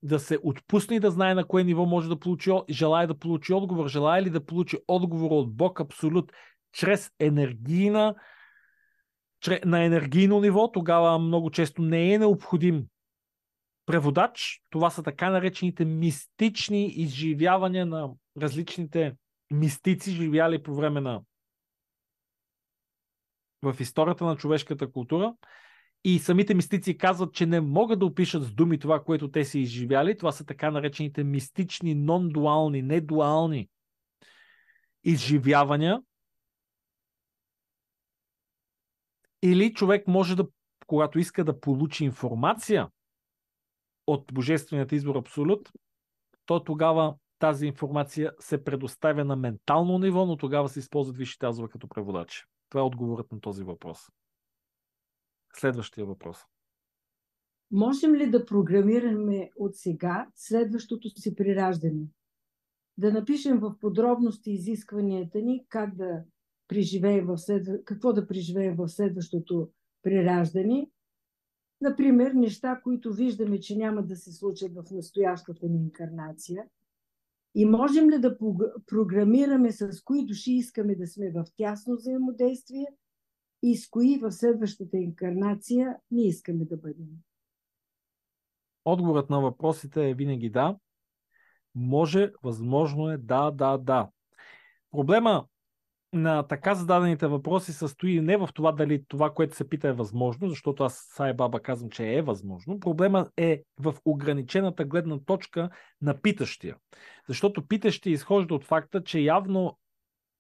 S1: да се отпусне и да знае на кое ниво може да получи, желая да получи отговор, желая ли да получи отговор от Бог абсолют чрез на енергийно ниво, тогава много често не е необходим преводач. Това са така наречените мистични изживявания на различните мистици, живяли по време в историята на човешката култура. И самите мистици казват, че не могат да опишат с думи това, което те са изживяли. Това са така наречените мистични, нон-дуални, недуални изживявания. Или човек може да, когато иска да получи информация от божественият извор абсолют, то тогава тази информация се предоставя на ментално ниво, но тогава се използват висшите азове като преводачи. Това е отговорът на този въпрос. Следващия въпрос.
S2: Можем ли да програмираме от сега следващото си прираждане? Да напишем в подробности изискванията ни, как да преживеем какво да преживеем в следващото прираждане. Например, неща, които виждаме, че няма да се случат в настоящата ни инкарнация. И можем ли да програмираме с кои души искаме да сме в тясно взаимодействие и с кои в следващата инкарнация не искаме да бъдем?
S1: Отговорът на въпросите е винаги да. Може, възможно е, да. Проблема на така зададените въпроси състои не в това дали това, което се пита е възможно, защото аз Сай Баба казвам, че е възможно. Проблема е в ограничената гледна точка на питащия. Защото питащия изхожда от факта, че явно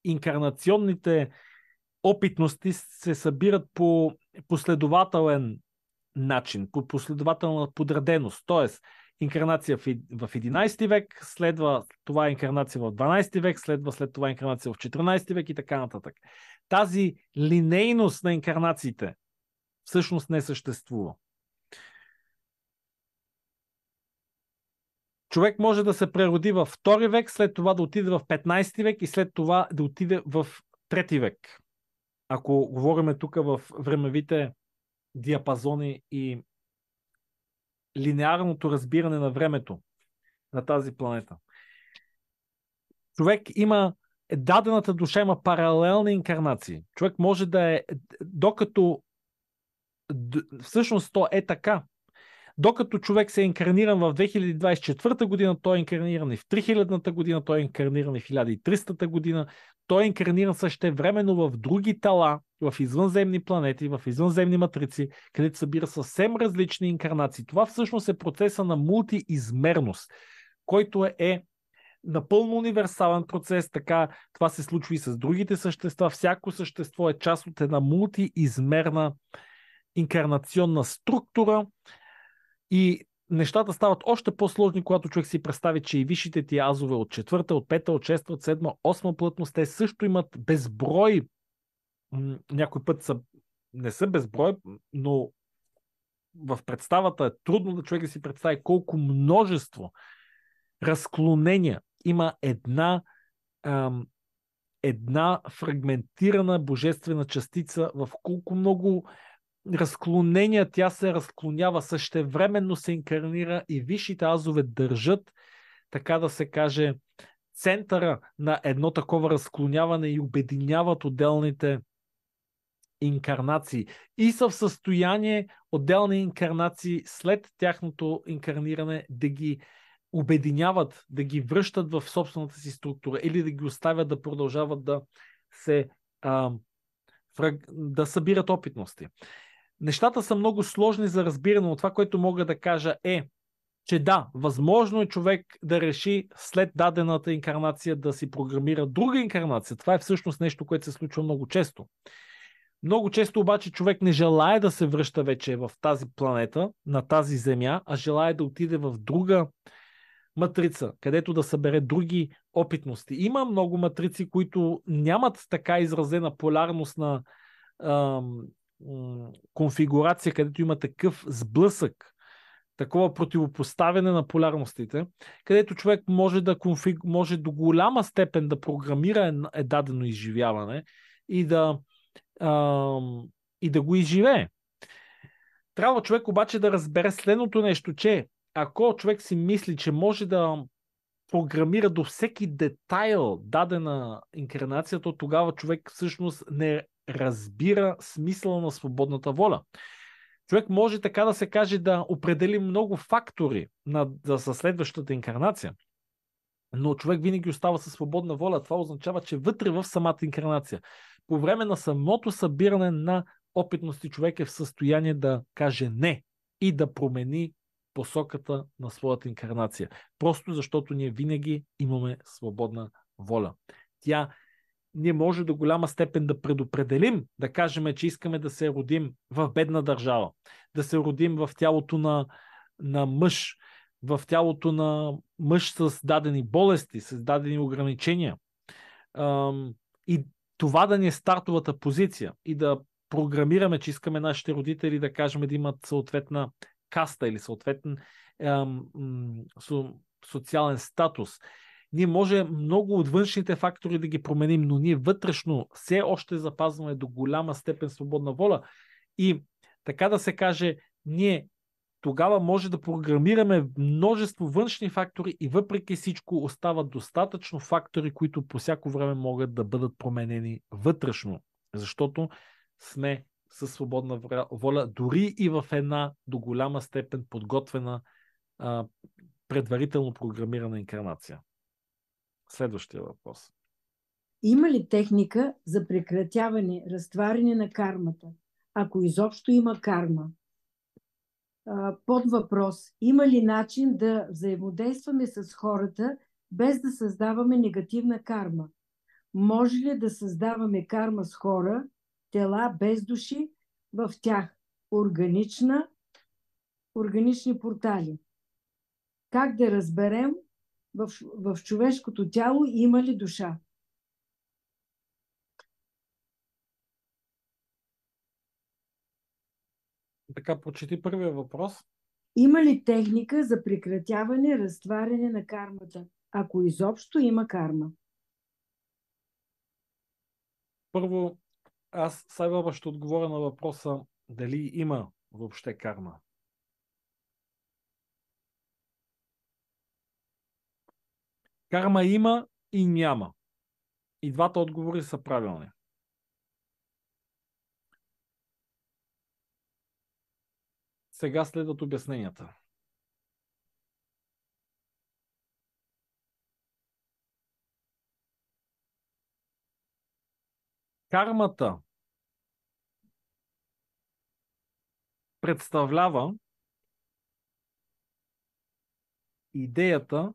S1: инкарнационните опитности се събират по последователен начин, по последователна подреденост. Тоест, инкарнация в 11 век, следва това инкарнация в 12 век, следва след това инкарнация в 14 век и така нататък. Тази линейност на инкарнациите всъщност не съществува. Човек може да се прероди във 2 век, след това да отиде в 15 век и след това да отиде в 3 век. Ако говорим тук в времевите диапазони и линеарното разбиране на времето на тази планета. Човек дадената душа има паралелни инкарнации. Човек може да е, докато всъщност то е така. Докато човек се е инкарниран в 2024 година, той е инкарниран и в 3000-та година, той е инкарниран и в 1300-та година, той е инкарниран същевременно в други тела, в извънземни планети, в извънземни матрици, където събира съвсем различни инкарнации. Това всъщност е процеса на мултиизмерност, който е напълно универсален процес, така това се случва и с другите същества. Всяко същество е част от една мултиизмерна инкарнационна структура и нещата стават още по-сложни, когато човек си представи, че и висшите ти азове от 4-та, от 5-та, от 6-та, от 7-та, 8-та плътност, те също имат безброй, някой път не са безброй, но в представата е трудно да човек да си представи колко множество разклонения има една фрагментирана божествена частица, в колко много разклонения тя се разклонява, същевременно се инкарнира и висшите азове държат, така да се каже, центъра на едно такова разклоняване и обединяват отделните инкарнации и са в състояние отделни инкарнации след тяхното инкарниране да ги обединяват, да ги връщат в собствената си структура или да ги оставят да продължават да събират опитности. Нещата са много сложни за разбиране, но това, което мога да кажа е, че да, възможно е човек да реши след дадената инкарнация да си програмира друга инкарнация. Това е всъщност нещо, което се случва много често. Много често обаче човек не желае да се връща вече в тази планета, на тази земя, а желае да отиде в друга матрица, където да събере други опитности. Има много матрици, които нямат така изразена полярност на конфигурация, където има такъв сблъсък, такова противопоставяне на полярностите, където човек може може до голяма степен да програмира дадено изживяване и да го изживее. Трябва човек обаче да разбере следното нещо, че ако човек си мисли, че може да програмира до всеки детайл дадена инкарнация, то тогава човек всъщност не разбира смисъла на свободната воля. Човек може, така да се каже, да определи много фактори за следващата инкарнация, но човек винаги остава със свободна воля. Това означава, че вътре в самата инкарнация, по време на самото събиране на опитности, човек е в състояние да каже не и да промени посоката на своята инкарнация. Просто защото ние винаги имаме свободна воля. Ние може до голяма степен да предопределим, да кажем, че искаме да се родим в бедна държава, да се родим в тялото на мъж, в тялото на мъж с дадени болести, с дадени ограничения. И това да ни е стартовата позиция и да програмираме, че искаме нашите родители да кажем да имат съответна каста или съответен социален статус. Ние може много от външните фактори да ги променим, но ние вътрешно все още запазваме до голяма степен свободна воля. И така да се каже, ние тогава може да програмираме множество външни фактори и въпреки всичко остават достатъчно фактори, които по всяко време могат да бъдат променени вътрешно, защото сме със свободна воля, дори и в една до голяма степен подготвена предварително програмирана инкарнация. Следващия въпрос.
S2: Има ли техника за прекратяване, разтваряне на кармата, ако изобщо има карма? Под въпрос. Има ли начин да взаимодействаме с хората, без да създаваме негативна карма? Може ли да създаваме карма с хора, тела без души, в тях органични портали? Как да разберем в човешкото тяло има ли душа?
S1: Така, прочети първия въпрос.
S2: Има ли техника за прекратяване, разтваряне на кармата, ако изобщо има карма?
S1: Първо, аз сега ще отговоря на въпроса дали има въобще карма. Карма има и няма. И двата отговори са правилни. Сега следват обясненията. Кармата представлява идеята,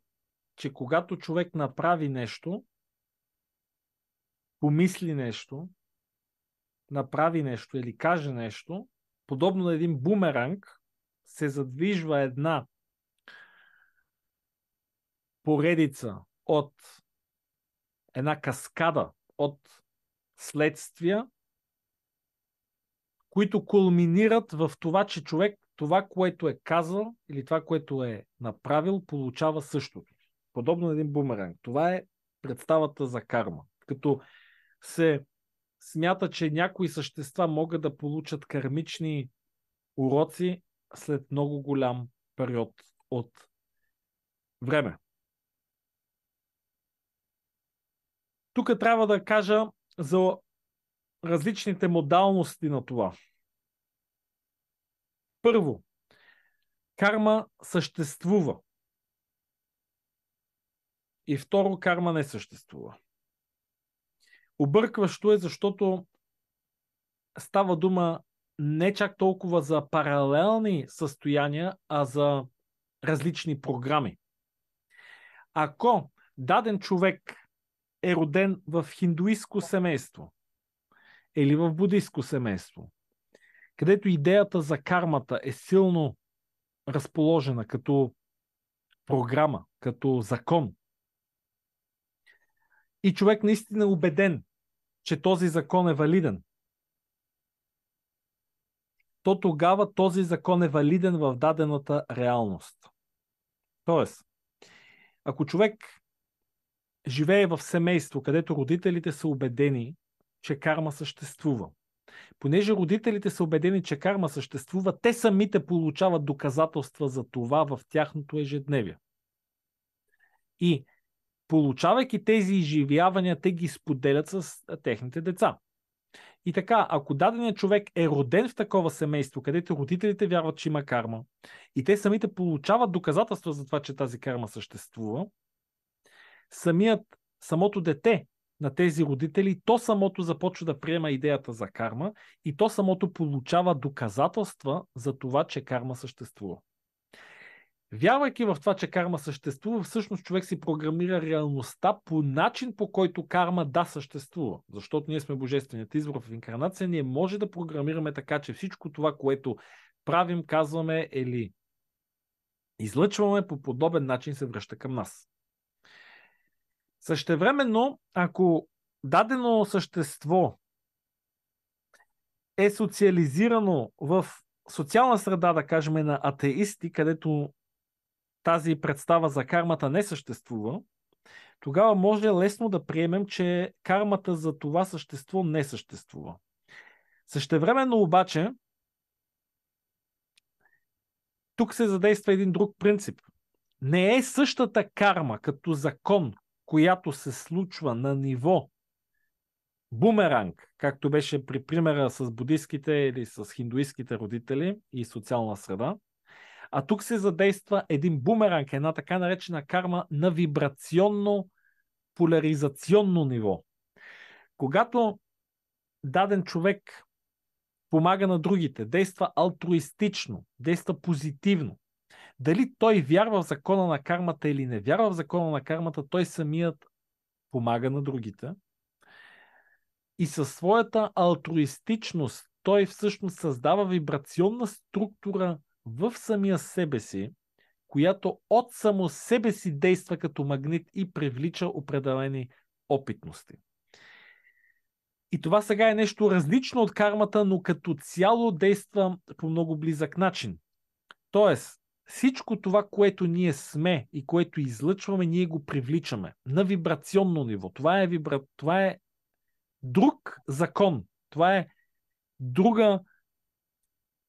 S1: че когато човек направи нещо, помисли нещо, направи нещо или каже нещо, подобно на един бумеранг, се задвижва една поредица от една каскада от следствия, които кулминират в това, че човек това, което е казал или това, което е направил, получава същото. Подобно на един бумеранг. Това е представата за карма. Като се смята, че някои същества могат да получат кармични уроци след много голям период от време. Тук трябва да кажа за различните модалности на това. Първо, карма съществува. И второ, карма не съществува. Объркващо е, защото става дума не чак толкова за паралелни състояния, а за различни програми. Ако даден човек е роден в хиндуистко семейство или в буддийско семейство, където идеята за кармата е силно разположена като програма, като закон, и човек наистина е убеден, че този закон е валиден, то тогава този закон е валиден в дадената реалност. Тоест, ако човек живее в семейство, където родителите са убедени, че карма съществува, понеже родителите са убедени, че карма съществува, те самите получават доказателства за това в тяхното ежедневие. И получавайки тези изживявания, те ги споделят с техните деца. И така, ако даденият човек е роден в такова семейство, където родителите вярват, че има карма, и те самите получават доказателства за това, че тази карма съществува, самото дете на тези родители, то самото започва да приема идеята за карма и то самото получава доказателства за това, че карма съществува. Вярвайки в това, че карма съществува, всъщност човек си програмира реалността по начин, по който карма да съществува. Защото ние сме божественият извор в инкарнация, ние може да програмираме така, че всичко това, което правим, казваме или излъчваме, по подобен начин се връща към нас. Същевременно, ако дадено същество е социализирано в социална среда, да кажем, на атеисти, където тази представа за кармата не съществува, тогава може лесно да приемем, че кармата за това същество не съществува. Същевременно обаче, тук се задейства един друг принцип. Не е същата карма като закон, която се случва на ниво бумеранг, както беше при примера с буддийските или с хиндуистските родители и социална среда, а тук се задейства един бумеранг, една така наречена карма на вибрационно поляризационно ниво. Когато даден човек помага на другите, действа алтруистично, действа позитивно, дали той вярва в закона на кармата или не вярва в закона на кармата, той самият помага на другите. И със своята алтруистичност той всъщност създава вибрационна структура в самия себе си, която от само себе си действа като магнит и привлича определени опитности. И това сега е нещо различно от кармата, но като цяло действа по много близък начин. Тоест, всичко това, което ние сме и което излъчваме, ние го привличаме на вибрационно ниво. Това е друг закон. Това е друга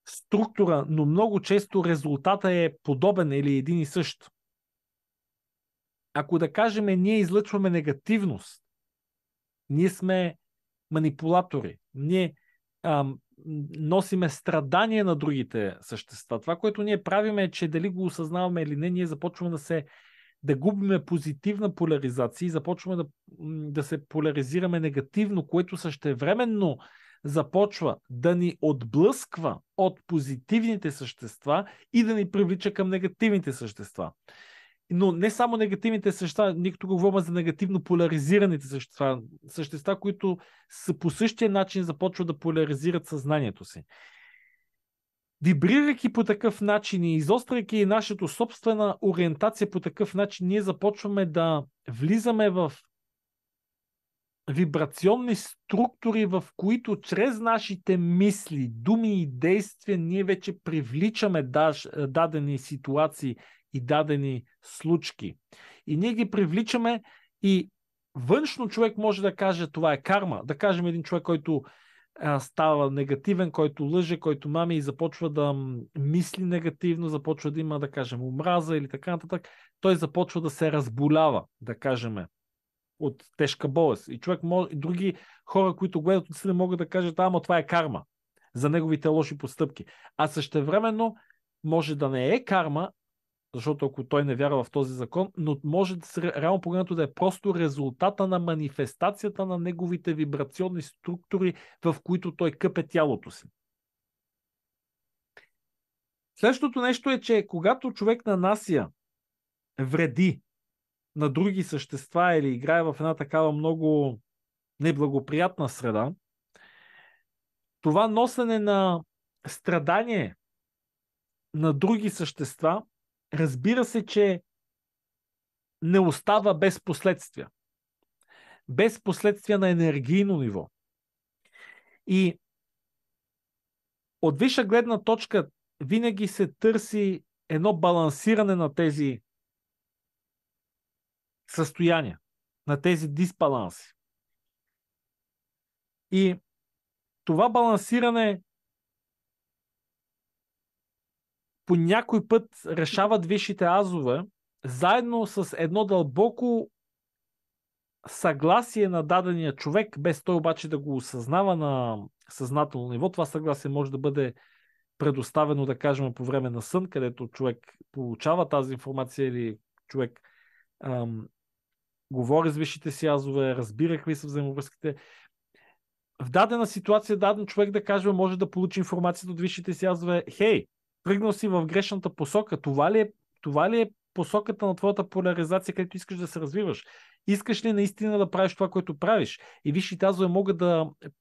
S1: структура, но много често резултата е подобен или един и същ. Ако да кажем, ние излъчваме негативност, ние сме манипулатори, ние носиме страдания на другите същества. Това, което ние правим е, че дали го осъзнаваме или не, ние започваме да губиме позитивна поляризация и започваме да се поляризираме негативно, което същевременно започва да ни отблъсква от позитивните същества и да ни привлича към негативните същества. Но не само негативните същества, ние тук говорим за негативно поляризираните същества, които са по същия начин започват да поляризират съзнанието си. Вибрирайки по такъв начин и изостряйки нашата собствена ориентация по такъв начин, ние започваме да влизаме в вибрационни структури, в които чрез нашите мисли, думи и действия ние вече привличаме дадени ситуации и дадени случки. И ние ги привличаме и външно човек може да каже, това е карма. Да кажем един човек, който става негативен, който лъже, който мами и започва да мисли негативно, започва да има, да кажем, омраза или така нататък, той започва да се разболява, да кажем, от тежка болест. И други хора, които гледат от страни, могат да кажат, ама това е карма за неговите лоши постъпки. А същевременно може да не е карма, защото ако той не вярва в този закон, но може да се реално погледнато да е просто резултата на манифестацията на неговите вибрационни структури, в които той къпе тялото си. Следващото нещо е, че когато човек нанася вреди на други същества или играе в една такава много неблагоприятна среда, това носене на страдание на други същества, разбира се, че не остава без последствия. Без последствия на енергийно ниво. И от висша гледна точка винаги се търси едно балансиране на тези състояния, на тези дисбаланси. И това балансиране по някой път решават висшите азове, заедно с едно дълбоко съгласие на дадения човек, без той обаче да го осъзнава на съзнателно ниво. Това съгласие може да бъде предоставено, да кажем, по време на сън, където човек получава тази информация или човек говори с висшите си азове, разбира какви са взаимовръзките. В дадена ситуация, даден човек, да кажем, може да получи информацията от висшите си азове: хей, тръгнал си в грешната посока. Това ли е посоката на твоята поляризация, където искаш да се развиваш? Искаш ли наистина да правиш това, което правиш? И висшите азове могат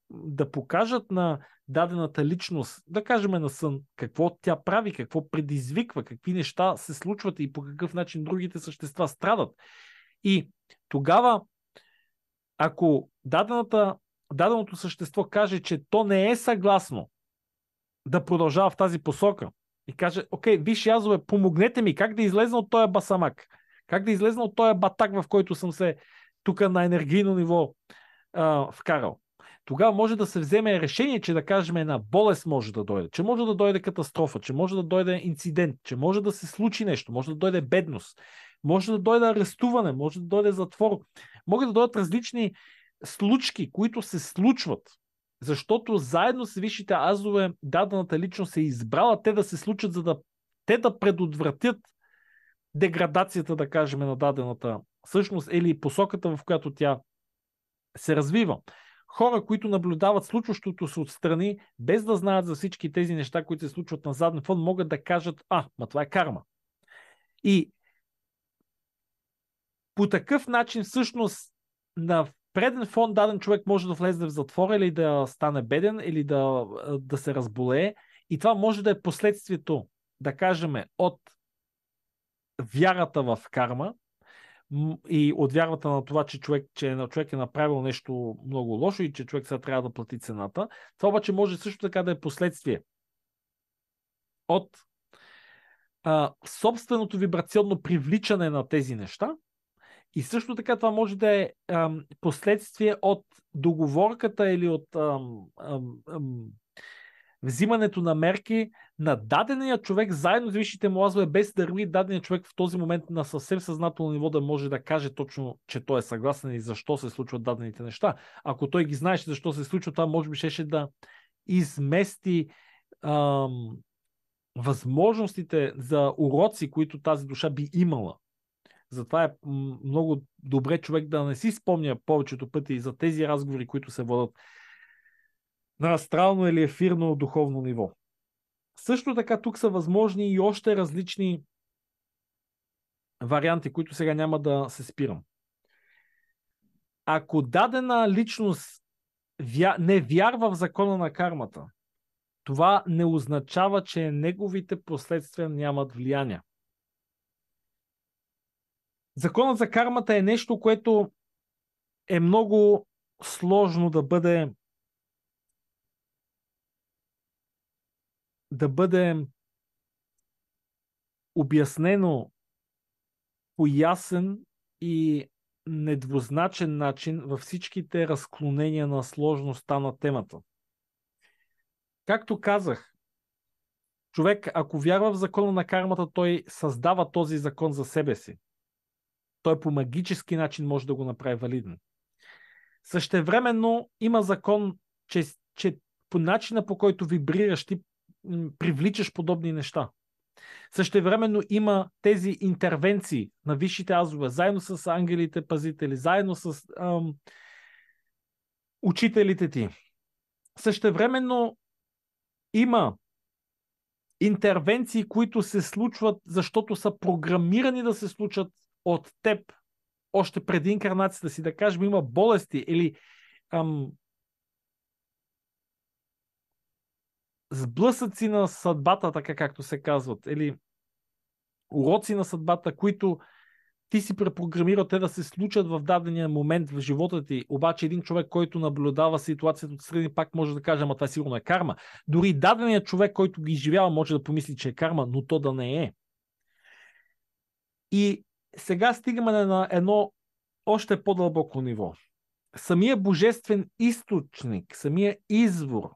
S1: да покажат на дадената личност, да кажем на сън, какво тя прави, какво предизвиква, какви неща се случват и по какъв начин другите същества страдат. И тогава, ако даденото същество каже, че то не е съгласно да продължава в тази посока и каже: окей, висши азове, помогнете ми, как да излезна от този басамак, как да излезна от този батак, в който съм се тук на енергийно ниво вкарал. Тогава може да се вземе решение, че, да кажем, една болест може да дойде, че може да дойде катастрофа, че може да дойде инцидент, че може да се случи нещо, може да дойде бедност, може да дойде арестуване, може да дойде затвор, могат да дойдат различни случки, които се случват, защото заедно с висшите азове дадената личност е избрала те да се случат, за да те да предотвратят деградацията, да кажем, на дадената същност или посоката, в която тя се развива. Хора, които наблюдават случващото се отстрани, без да знаят за всички тези неща, които се случват на заден фон, могат да кажат: това е карма. И по такъв начин, всъщност, на преден фон даден човек може да влезе в затвора или да стане беден, или да се разболее. И това може да е последствието, да кажем, от вярата в карма и от вярата на това, че човек е направил нещо много лошо и че човек сега трябва да плати цената. Това обаче може също така да е последствие от собственото вибрационно привличане на тези неща. И също така това може да е последствие от договорката или от взимането на мерки на дадения човек заедно с висшите му азове, без да държи дадения човек в този момент на съвсем съзнателно ниво да може да каже точно, че той е съгласен и защо се случват дадените неща. Ако той ги знаеше защо се случва, това може би щеше да измести възможностите за уроци, които тази душа би имала. Затова е много добре човек да не си спомня повечето пъти за тези разговори, които се водят на астрално или ефирно духовно ниво. Също така тук са възможни и още различни варианти, които сега няма да се спирам. Ако дадена личност не вярва в закона на кармата, това не означава, че неговите последствия нямат влияние. Законът за кармата е нещо, което е много сложно да бъде обяснено по ясен и недвузначен начин във всичките разклонения на сложността на темата. Както казах, човек, ако вярва в закона на кармата, той създава този закон за себе си. Той по магически начин може да го направи валиден. Същевременно има закон, че по начина, по който вибрираш, ти привличаш подобни неща. Същевременно има тези интервенции на висшите азове, заедно с ангелите пазители, заедно с учителите ти. Същевременно има интервенции, които се случват, защото са програмирани да се случат от теб още преди инкарнацията си. Да кажем, има болести или сблъсъци на съдбата, така както се казват, или уроци на съдбата, които ти си препрограмирал те да се случат в дадения момент в живота ти. Обаче един човек, който наблюдава ситуацията отстрани, пак може да каже, ама това сигурно е карма. Дори даденият човек, който ги изживява, може да помисли, че е карма, но то да не е. И сега стигаме на едно още по-дълбоко ниво. Самия божествен източник, самия извор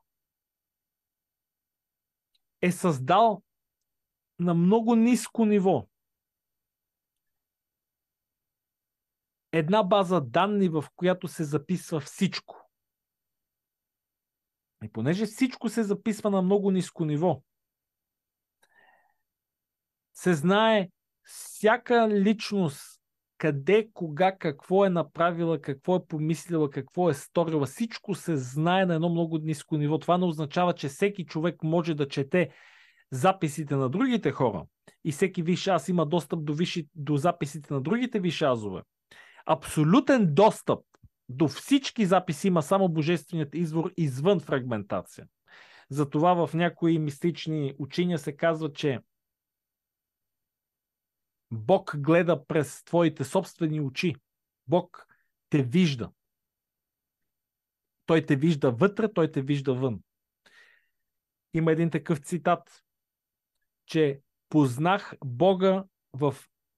S1: е създал на много ниско ниво една база данни, в която се записва всичко. И понеже всичко се записва на много ниско ниво, се знае всяка личност къде, кога, какво е направила, какво е помислила, какво е сторила. Всичко се знае на едно много ниско ниво. Това не означава, че всеки човек може да чете записите на другите хора и всеки висш аз има достъп до записите на другите висшазове. Абсолютен достъп до всички записи има само божественият извор извън фрагментация. Затова в някои мистични учения се казва, че Бог гледа през твоите собствени очи. Бог те вижда. Той те вижда вътре, той те вижда вън. Има един такъв цитат, че познах Бога в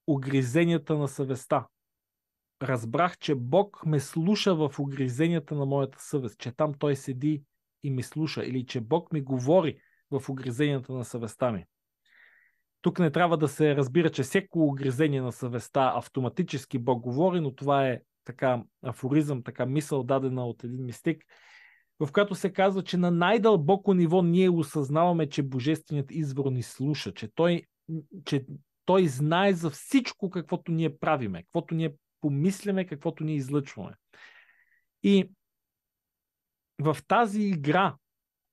S1: угризенията на съвестта. Разбрах, че Бог ме слуша в угризенията на моята съвест, че там Той седи и ми слуша, или че Бог ми говори в угризенията на съвестта ми. Тук не трябва да се разбира, че всяко угризение на съвестта автоматически Бог говори, но това е така афоризъм, така мисъл дадена от един мистик, в която се казва, че на най-дълбоко ниво ние осъзнаваме, че Божественият извор ни слуша, че той знае за всичко, каквото ние правиме, каквото ние помисляме, каквото ние излъчваме. И в тази игра,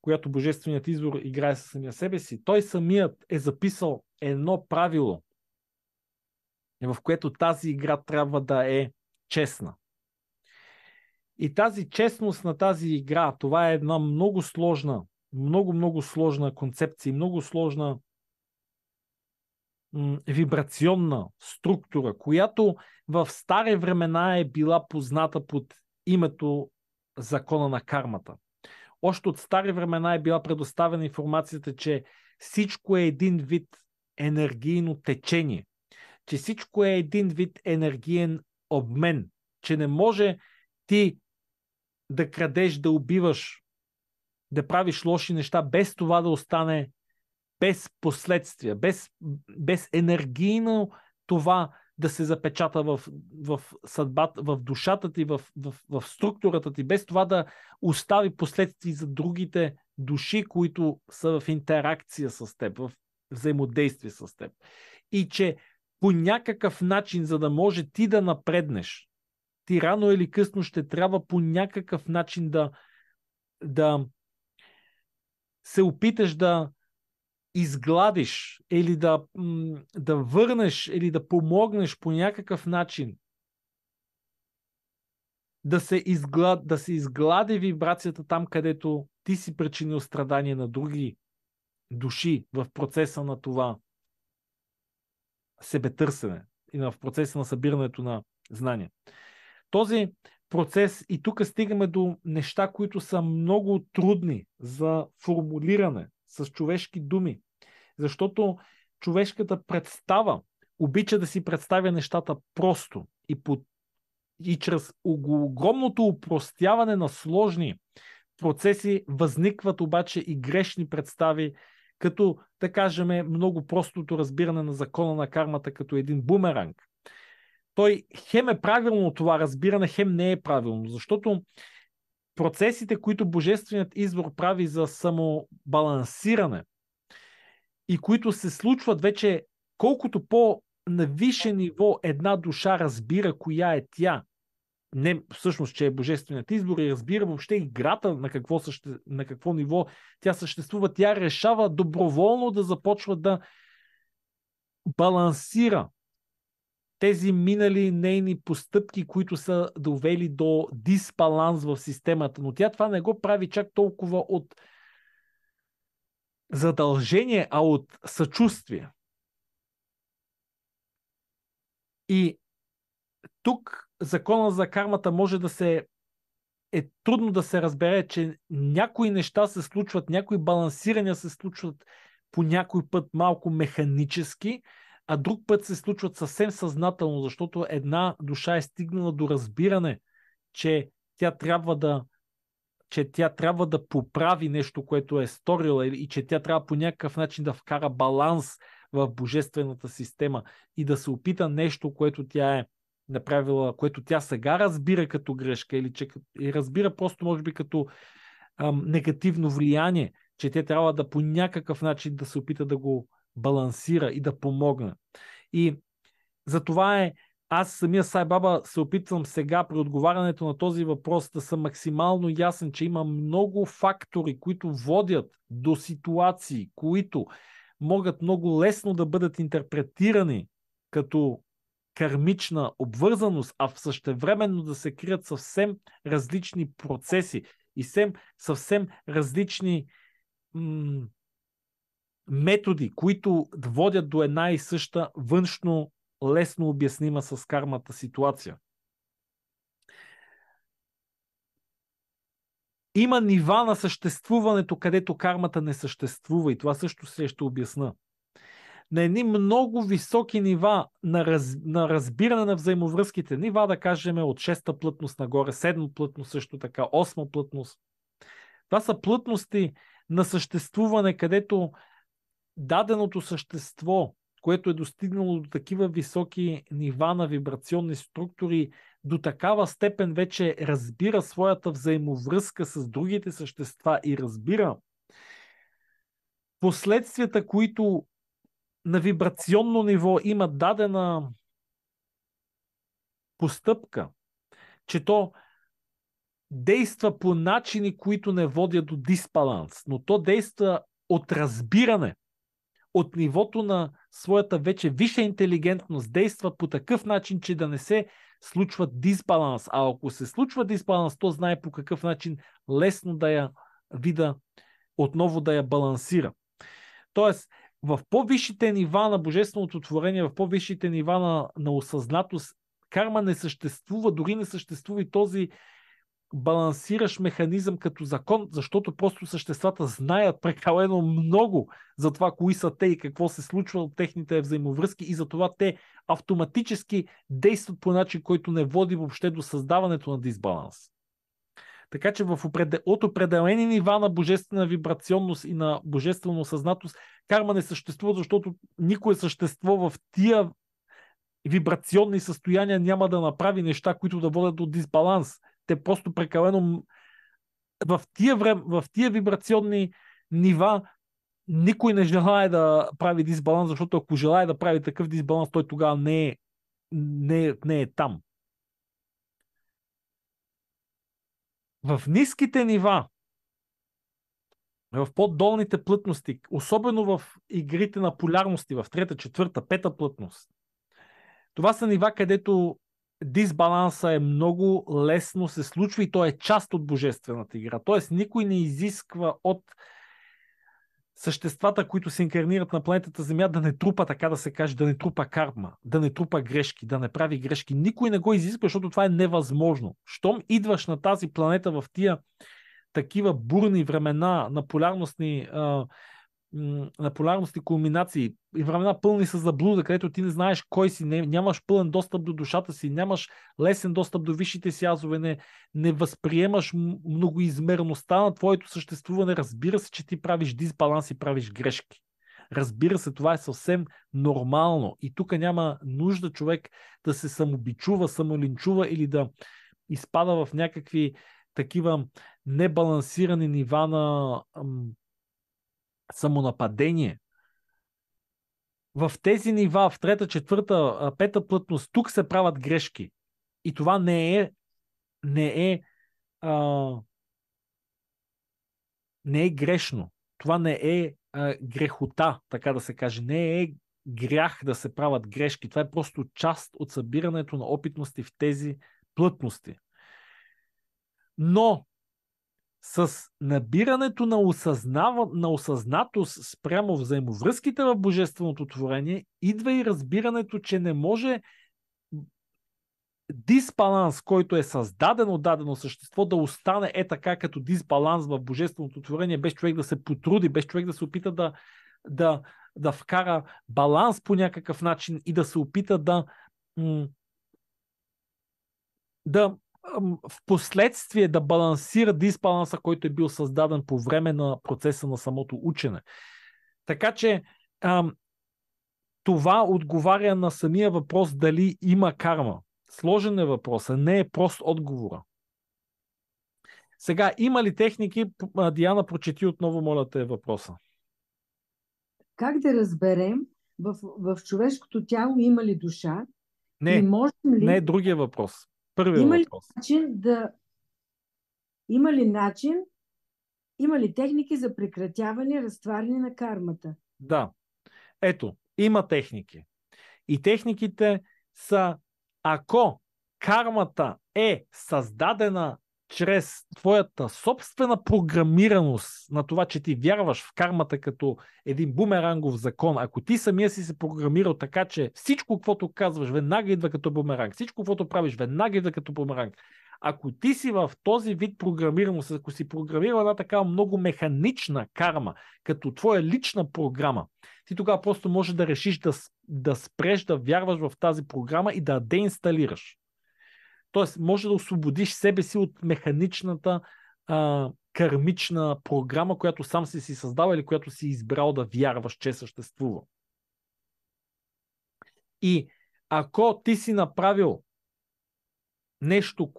S1: която Божественият извор играе със самия себе си, той самият е записал едно правило, в което тази игра трябва да е честна. И тази честност на тази игра, това е една много сложна, много сложна концепция, много сложна вибрационна структура, която в стари времена е била позната под името закона на кармата. Още от стари времена е била предоставена информацията, че всичко е един вид енергийно течение, че всичко е един вид енергиен обмен, че не може ти да крадеш, да убиваш, да правиш лоши неща, без това да остане без последствия, без енергийно това да се запечата в съдбата, в душата ти, в структурата ти, без това да остави последствия за другите души, които са в интеракция с теб, в взаимодействие с теб. И че по някакъв начин, за да може ти да напреднеш, ти рано или късно ще трябва по някакъв начин да се опиташ да изгладиш или да върнеш или да помогнеш по някакъв начин да се изглади вибрацията там, където ти си причинил страдание на други души в процеса на това себетърсене и в процеса на събирането на знания. Този процес, и тук стигаме до неща, които са много трудни за формулиране с човешки думи, защото човешката представа обича да си представя нещата просто и чрез огромното упростяване на сложни процеси възникват обаче и грешни представи, като, да кажем, много простото разбиране на закона на кармата като един бумеранг. Той хем е правилно това разбиране, хем не е правилно, защото процесите, които Божественият извор прави за самобалансиране и които се случват вече колкото по-на висше ниво една душа разбира коя е тя, не всъщност, че е Божественият избор и разбира въобще играта на какво ниво тя съществува, тя решава доброволно да започва да балансира тези минали нейни постъпки, които са довели до дисбаланс в системата. Но тя това не го прави чак толкова от задължение, а от съчувствие. И тук закона за кармата може да се е трудно да се разбере, че някои неща се случват, някои балансирания се случват по някой път малко механически, а друг път се случват съвсем съзнателно, защото една душа е стигнала до разбиране, че тя трябва да поправи нещо, което е сторила, и че тя трябва по някакъв начин да вкара баланс в божествената система и да се опита нещо, което тя е направила, което тя сега разбира като грешка, или че разбира просто може би като негативно влияние, че тя трябва да по някакъв начин да се опита да го балансира и да помогне. И затова аз самия Сай Баба се опитвам сега при отговарянето на този въпрос да съм максимално ясен, че има много фактори, които водят до ситуации, които могат много лесно да бъдат интерпретирани като кармична обвързаност, а в същевременно да се крият съвсем различни процеси и съвсем различни методи, които водят до една и съща външно лесно обяснима с кармата ситуация. Има нива на съществуването, където кармата не съществува, и това също ще обясна. На едни много високи нива на разбиране на взаимовръзките, нива да кажем от 6-та плътност нагоре, 7-та плътност също така, 8-та плътност. Това са плътности на съществуване, където даденото същество, което е достигнало до такива високи нива на вибрационни структури, до такава степен вече разбира своята взаимовръзка с другите същества и разбира последствията, които на вибрационно ниво има дадена постъпка, че то действа по начини, които не водят до дисбаланс, но то действа от разбиране, от нивото на своята вече висша интелигентност, действа по такъв начин, че да не се случва дисбаланс. А ако се случва дисбаланс, то знае по какъв начин лесно да я вида, отново да я балансира. Тоест, в по-висшите нива на божественото творение, в по-висшите нива на осъзнатост, карма не съществува, дори не съществува и този балансиращ механизъм като закон, защото просто съществата знаят прекалено много за това, кои са те и какво се случва от техните взаимовръзки, и затова те автоматически действат по начин, който не води въобще до създаването на дисбаланс. Така че от определени нива на божествена вибрационност и на божествена осъзнатост карма не съществува, защото никое същество в тия вибрационни състояния няма да направи неща, които да водят до дисбаланс. Те просто прекалено в тия вибрационни нива никой не желае да прави дисбаланс, защото ако желае да прави такъв дисбаланс, той тогава не е там. В ниските нива, в по-долните плътности, особено в игрите на полярности, в 3-та, 4-та, 5-та плътност, това са нива, където дисбаланса е много лесно се случва и то е част от божествената игра. Тоест никой не изисква от съществата, които се инкарнират на планетата Земя, да не трупа, така да се каже, да не трупа карма, да не трупа грешки, да не прави грешки. Никой не го изисква, защото това е невъзможно. Щом идваш на тази планета в тия такива бурни времена на полярности кулминации и времена пълни с заблуда, където ти не знаеш кой си, нямаш пълен достъп до душата си, нямаш лесен достъп до висшите си азове, не възприемаш многоизмерността на твоето съществуване. Разбира се, че ти правиш дисбаланс и правиш грешки. Разбира се, това е съвсем нормално и тук няма нужда човек да се самобичува, самолинчува или да изпада в някакви такива небалансирани нива на самонападение. В тези нива, в 3-та, 4-та, 5-та плътност, тук се правят грешки. И това не е грешно. Това не е грехота, така да се каже. Не е грях да се правят грешки. Това е просто част от събирането на опитности в тези плътности. Но с набирането на осъзнатост спрямо взаимовръзките в Божественото творение, идва и разбирането, че не може дисбаланс, който е създаден от дадено същество, да остане така като дисбаланс в Божественото творение, без човек да се потруди, без човек да се опита да вкара баланс по някакъв начин и да се опита в последствие да балансира дисбаланса, който е бил създаден по време на процеса на самото учене. Така че това отговаря на самия въпрос дали има карма. Сложен е въпросът, не е прост отговора. Сега, има ли техники? Диана, прочети отново, моля те, въпроса.
S2: Как да разберем в човешкото тяло има ли душа?
S1: Не,
S2: и можем ли,
S1: не е другия въпрос. Първият въпрос.
S2: Има ли техники за прекратяване, разтваряне на кармата?
S1: Да. Ето, има техники. И техниките са, ако кармата е създадена чрез твоята собствена програмираност на това, че ти вярваш в кармата като един бумерангов закон, ако ти самия си се програмирал така, че всичко, каквото казваш, веднага идва като бумеранг, всичко, каквото правиш, веднага идва като бумеранг. Ако ти си в този вид програмираност, ако си програмирал една такава много механична карма, като твоя лична програма, ти тогава просто можеш да решиш да спреш да вярваш в тази програма и да деинсталираш. Тоест, може да освободиш себе си от механичната кармична програма, която сам си създал или която си избрал да вярваш, че съществува. И ако ти си направил нещо,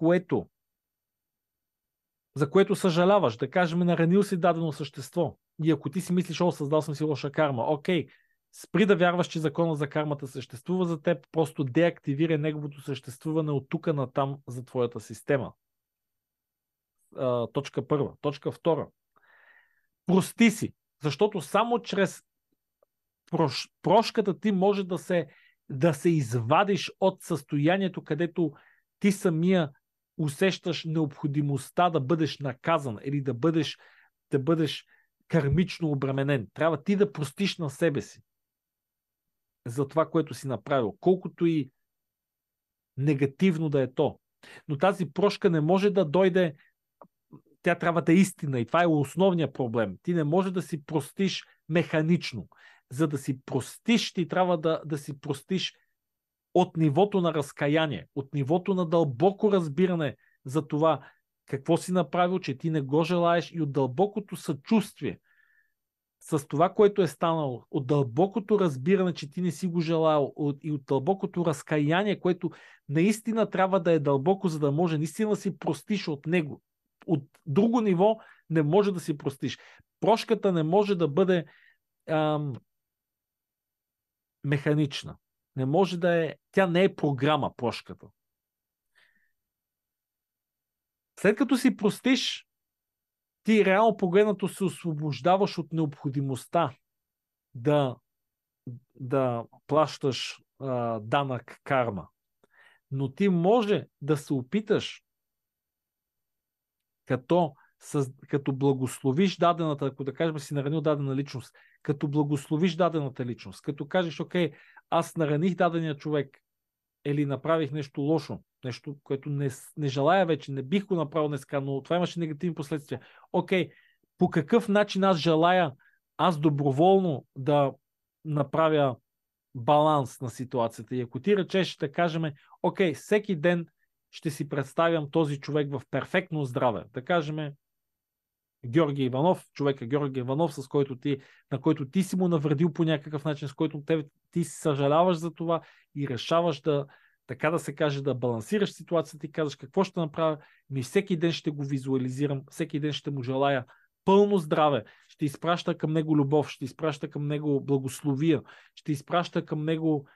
S1: за което съжаляваш, да кажем, наранил си дадено същество, и ако ти си мислиш, създал съм си лоша карма, окей, спри да вярваш, че закона за кармата съществува за теб, просто деактивира неговото съществуване от тук на там за твоята система. Точка първа. Точка втора. Прости си, защото само чрез прошката ти може да се извадиш от състоянието, където ти самия усещаш необходимостта да бъдеш наказан или да бъдеш кармично обременен. Трябва ти да простиш на себе си за това, което си направил, колкото и негативно да е то. Но тази прошка не може да дойде, тя трябва да е истина и това е основният проблем. Ти не може да си простиш механично. За да си простиш, ти трябва да си простиш от нивото на разкаяние, от нивото на дълбоко разбиране за това какво си направил, че ти не го желаеш и от дълбокото съчувствие с това, което е станало, от дълбокото разбиране, че ти не си го желал и от дълбокото разкаяние, което наистина трябва да е дълбоко, за да може наистина да си простиш от него. От друго ниво не може да си простиш. Прошката не може да бъде механична. Не може да е... Тя не е програма, прошката. След като си простиш, ти реално погледнато се освобождаваш от необходимостта да плащаш данък карма. Но ти може да се опиташ като благословиш дадената, ако да кажем си наранил дадена личност, като благословиш дадената личност, като кажеш, окей, аз нараних дадения човек или направих нещо лошо, нещо, което не желая вече, не бих го направил днеска, но това имаше негативни последствия. Окей, по какъв начин аз желая доброволно да направя баланс на ситуацията. И ако ти речеш, да кажем, окей, всеки ден ще си представям този човек в перфектно здраве. Да кажем, Георги Иванов, човека Георги Иванов, на който ти си му навредил по някакъв начин, с който ти съжаляваш за това и решаваш така да се каже, да балансираш ситуацията и казваш какво ще направя, всеки ден ще го визуализирам, всеки ден ще му желая пълно здраве, ще изпраща към него любов, ще изпраща към него благословия, ще изпраща към него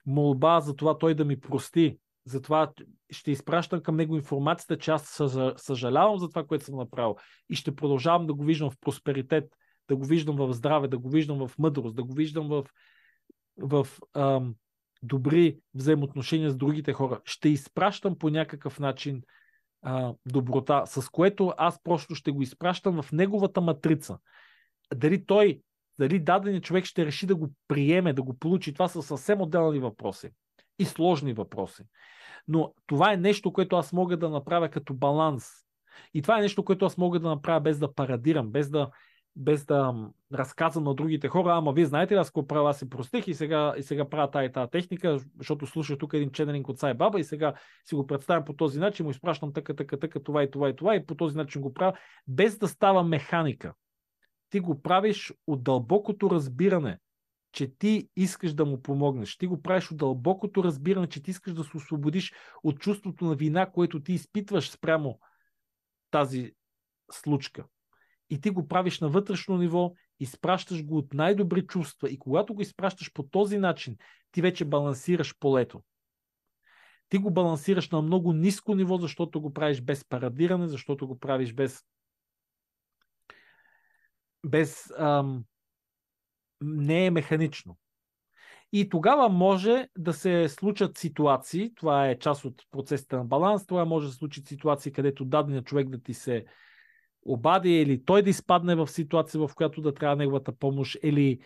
S1: молба за това той да ми прости, затова ще изпращам към него информацията, че аз съжалявам за това, което съм направил и ще продължавам да го виждам в просперитет, да го виждам в здраве, да го виждам в мъдрост, да го виждам в добри взаимоотношения с другите хора. Ще изпращам по някакъв начин доброта, с което аз просто ще го изпращам в неговата матрица. Дали даденият човек ще реши да го приеме, да го получи, това са съвсем отделни въпроси и сложни въпроси. Но това е нещо, което аз мога да направя като баланс. И това е нещо, което аз мога да направя без да парадирам, без да разказвам на другите хора, ама вие знаете ли аз какво правя, аз се простих и сега правя тая техника, защото слушах тук един ченелинг от Сай Баба и сега си го представям по този начин, му изпращам така, това и по този начин го правя, без да става механика. Ти го правиш от дълбокото разбиране, че ти искаш да му помогнеш. Ти го правиш от дълбокото разбиране, че ти искаш да се освободиш от чувството на вина, което ти изпитваш спрямо тази случка. И ти го правиш на вътрешно ниво, изпращаш го от най-добри чувства. И когато го изпращаш по този начин, ти вече балансираш полето. Ти го балансираш на много ниско ниво, защото го правиш без парадиране, защото го правиш не е механично. И тогава може да се случат ситуации, това е част от процесите на баланс, това може да се случат ситуации, където даденият човек да ти се обади или той да изпадне в ситуация, в която да трябва неговата помощ, или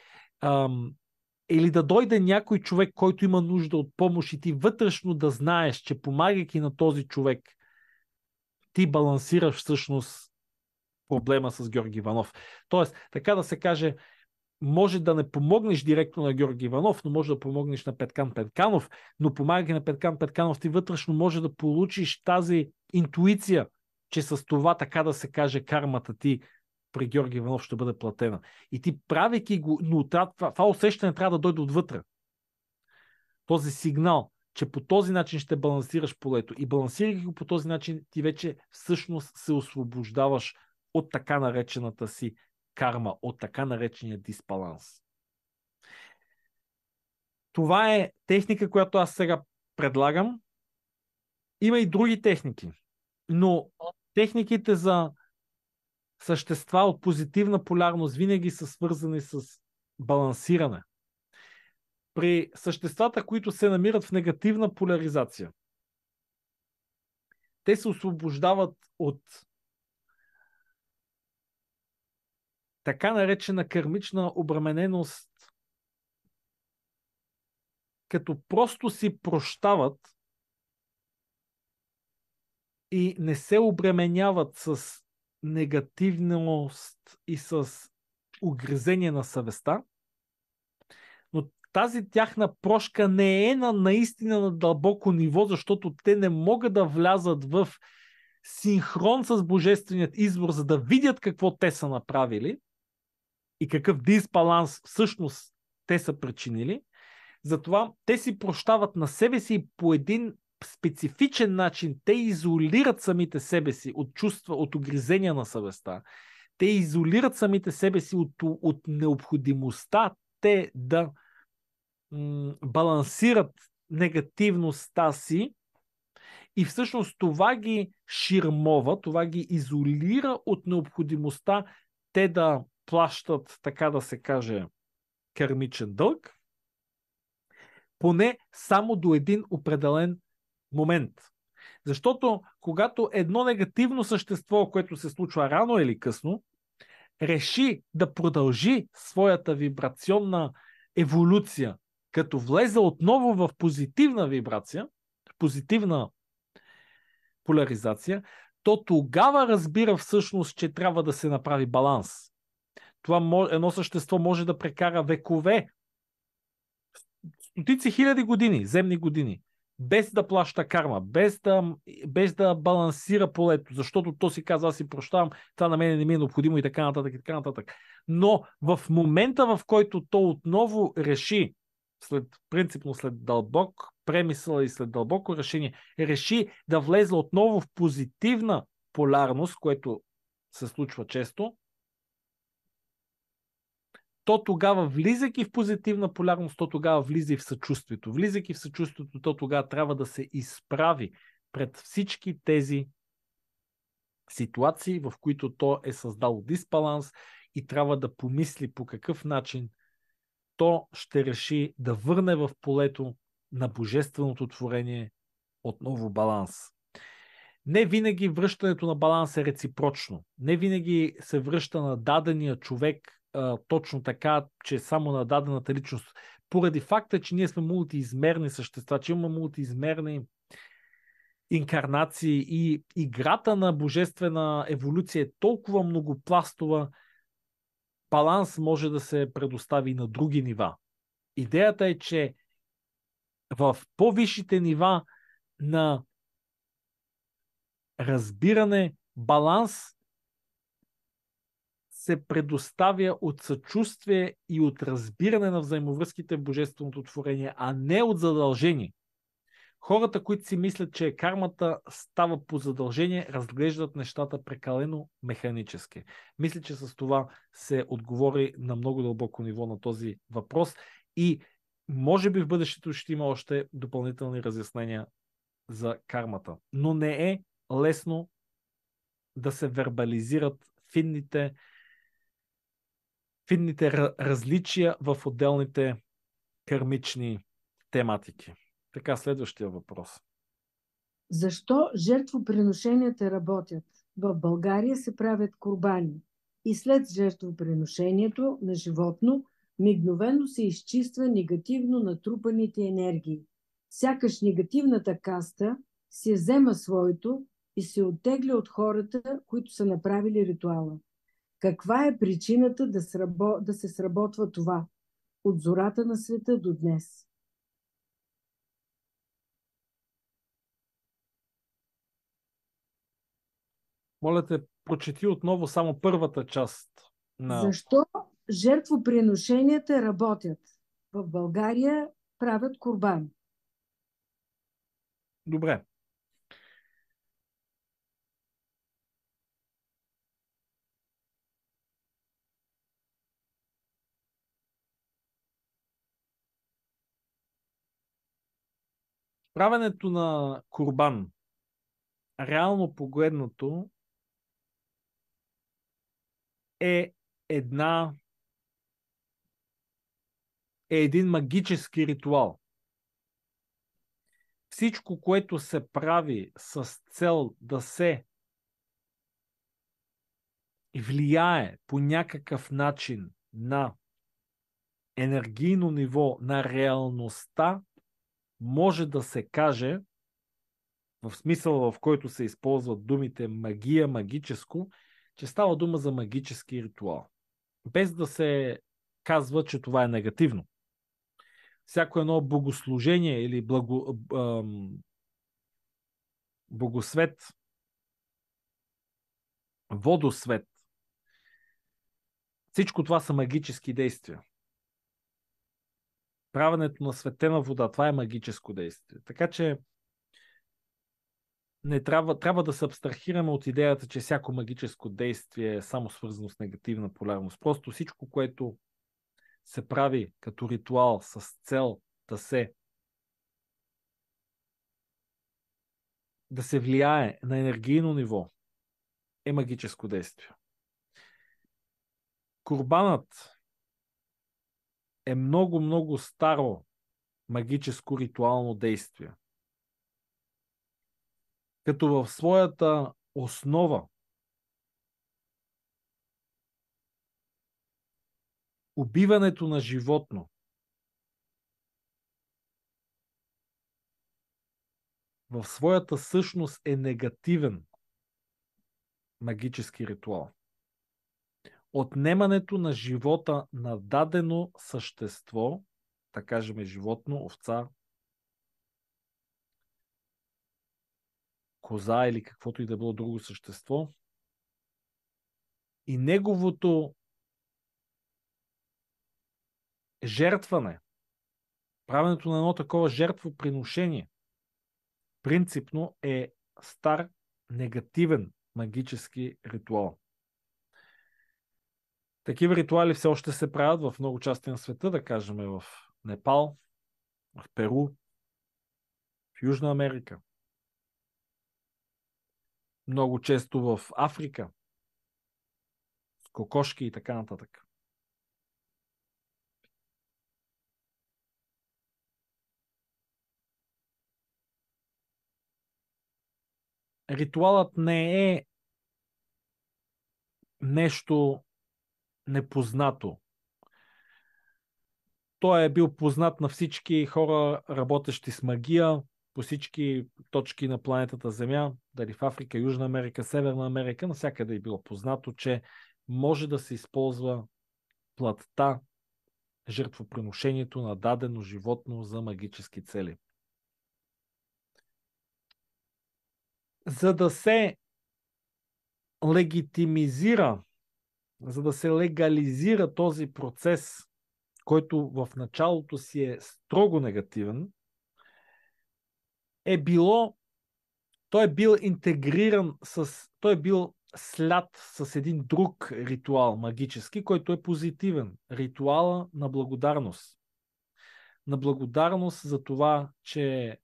S1: да дойде някой човек, който има нужда от помощ и ти вътрешно да знаеш, че помагайки на този човек, ти балансираш всъщност проблема с Георги Иванов. Тоест, така да се каже, може да не помогнеш директно на Георги Иванов, но може да помогнеш на Петкан Петканов, но помагайки на Петкан Петканов, ти вътрешно може да получиш тази интуиция, че с това, така да се каже, кармата ти при Георги Иванов ще бъде платена. И ти правейки го, но това усещане трябва да дойде отвътре. Този сигнал, че по този начин ще балансираш полето. И балансирайки го по този начин, ти вече всъщност се освобождаваш от така наречената си карма, от така наречения дисбаланс. Това е техника, която аз сега предлагам. Има и други техники, но техниките за същества от позитивна полярност винаги са свързани с балансиране. При съществата, които се намират в негативна поляризация, те се освобождават от така наречена кармична обремененост, като просто си прощават и не се обременяват с негативност и с угризение на съвестта, но тази тяхна прошка не е наистина на дълбоко ниво, защото те не могат да влязат в синхрон с божественият избор, за да видят какво те са направили и какъв дисбаланс всъщност те са причинили. Затова те си прощават на себе си по един специфичен начин. Те изолират самите себе си от чувства, от угризения на съвестта. Те изолират самите себе си от необходимостта те да балансират негативността си и всъщност това ги ширмова, това ги изолира от необходимостта те да плащат, така да се каже, кармичен дълг, поне само до един определен момент. Защото когато едно негативно същество, което се случва рано или късно, реши да продължи своята вибрационна еволюция, като влезе отново в позитивна вибрация, позитивна поляризация, то тогава разбира всъщност, че трябва да се направи баланс. Това едно същество може да прекара векове, стотици хиляди години, земни години, без да плаща карма, без да балансира полето, защото то си казва, аз си прощавам, това на мен не ми е необходимо и така нататък, и така нататък. Но в момента, в който то отново реши, след дълбок премисъл и след дълбоко решение, реши да влезе отново в позитивна полярност, което се случва често, то тогава, влизайки в позитивна полярност, то тогава влиза и в съчувствието. Влизайки в съчувствието, то тогава трябва да се изправи пред всички тези ситуации, в които то е създало дисбаланс и трябва да помисли по какъв начин то ще реши да върне в полето на божественото творение отново баланс. Не винаги връщането на баланс е реципрочно. Не винаги се връща на дадения човек точно така, че само на дадената личност. Поради факта, че ние сме мултиизмерни същества, че имаме мултиизмерни инкарнации и играта на божествена еволюция е толкова многопластова, баланс може да се предостави на други нива. Идеята е, че в по-висшите нива на разбиране, баланс се предоставя от съчувствие и от разбиране на взаимовръзките в божественото творение, а не от задължение. Хората, които си мислят, че кармата става по задължение, разглеждат нещата прекалено механически. Мисля, че с това се отговори на много дълбоко ниво на този въпрос и може би в бъдещето ще има още допълнителни разяснения за кармата. Но не е лесно да се вербализират финните различия в отделните кармични тематики. Така, следващия въпрос.
S2: Защо жертвоприношенията работят? В България се правят курбани и след жертвоприношението на животно мигновено се изчиства негативно натрупаните енергии. Сякаш негативната каста се взема своето и се оттегля от хората, които са направили ритуала. Каква е причината да се сработва това от зората на света до днес?
S1: Моля те, прочети отново само първата част на...
S2: Защо жертвоприношенията работят? В България правят курбани.
S1: Добре. Правенето на курбан, реално погледнато, е един магически ритуал. Всичко, което се прави с цел да се влияе по някакъв начин на енергийно ниво на реалността, може да се каже, в смисъл в който се използват думите магия, магическо, че става дума за магически ритуал. Без да се казва, че това е негативно. Всяко едно богослужение или богосвет, водосвет, всичко това са магически действия. Правенето на светена вода, това е магическо действие. Така че не трябва да се абстрахираме от идеята, че всяко магическо действие е само свързано с негативна полярност. Просто всичко, което се прави като ритуал с цел да се влияе на енергийно ниво, е магическо действие. Курбанът е много, много старо магическо ритуално действие. Като в своята основа убиването на животно в своята същност е негативен магически ритуал. Отнемането на живота на дадено същество, да кажем животно, овца, коза или каквото и да било друго същество, и неговото жертване, правенето на едно такова жертвоприношение, принципно е стар негативен магически ритуал. Такива ритуали все още се правят в много части на света, да кажем в Непал, в Перу, в Южна Америка. Много често в Африка, с кокошки и така нататък. ритуалът не е нещо непознато. Той е бил познат на всички хора, работещи с магия по всички точки на планетата Земя, дали в Африка, Южна Америка, Северна Америка, навсякъде е било познато, че може да се използва плътта, жертвоприношението на дадено животно за магически цели. За да се легитимизира, за да се легализира този процес, който в началото си е строго негативен, той е бил интегриран той е бил слят с един друг ритуал магически, който е позитивен. Ритуала на благодарност. На благодарност за това, че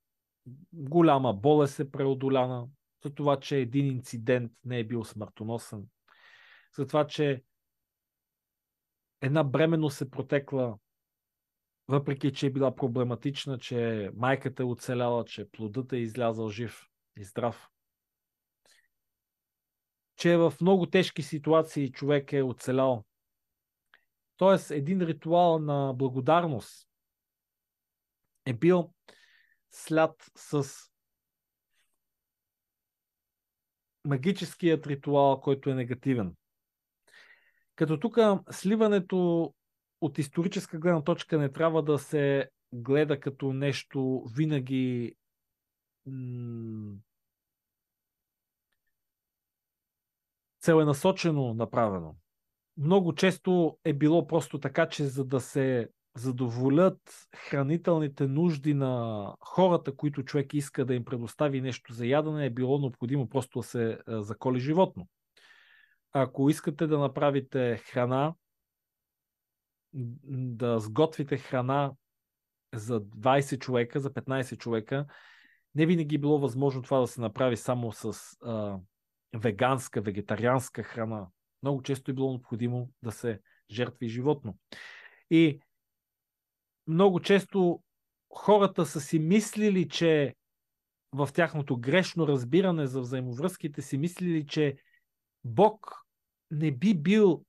S1: голяма болест е преодоляна, за това, че един инцидент не е бил смъртоносен, за това, че една бременност е протекла, въпреки че е била проблематична, че майката е оцеляла, че плодът е излязъл жив и здрав. Че в много тежки ситуации човек е оцелял. Тоест, един ритуал на благодарност е бил слят с магическият ритуал, който е негативен. Като тук сливането от историческа гледна точка не трябва да се гледа като нещо винаги целенасочено направено. Много често е било просто така, че за да се задоволят хранителните нужди на хората, които човек иска да им предостави нещо за ядене, е било необходимо просто да се заколи животно. Ако искате да направите храна, да сготвите храна за 20 човека, за 15 човека, не винаги е било възможно това да се направи само с веганска, вегетарианска храна. Много често е било необходимо да се жертви животно. И много често хората са си мислили, че в тяхното грешно разбиране за взаимовръзките си мислили, че Бог не би бил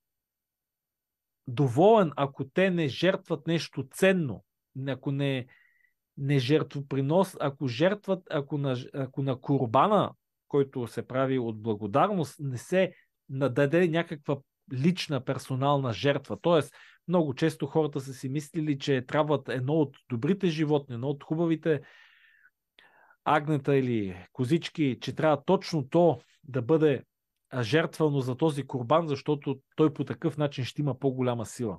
S1: доволен, ако те не жертват нещо ценно, ако не жертвопринос, ако жертват, ако на курбана, който се прави от благодарност, не се нададе някаква лична, персонална жертва. Тоест, много често хората са си мислили, че трябват едно от добрите животни, едно от хубавите агнета или козички, че трябва точно то да бъде жертвано за този курбан, защото той по такъв начин ще има по-голяма сила.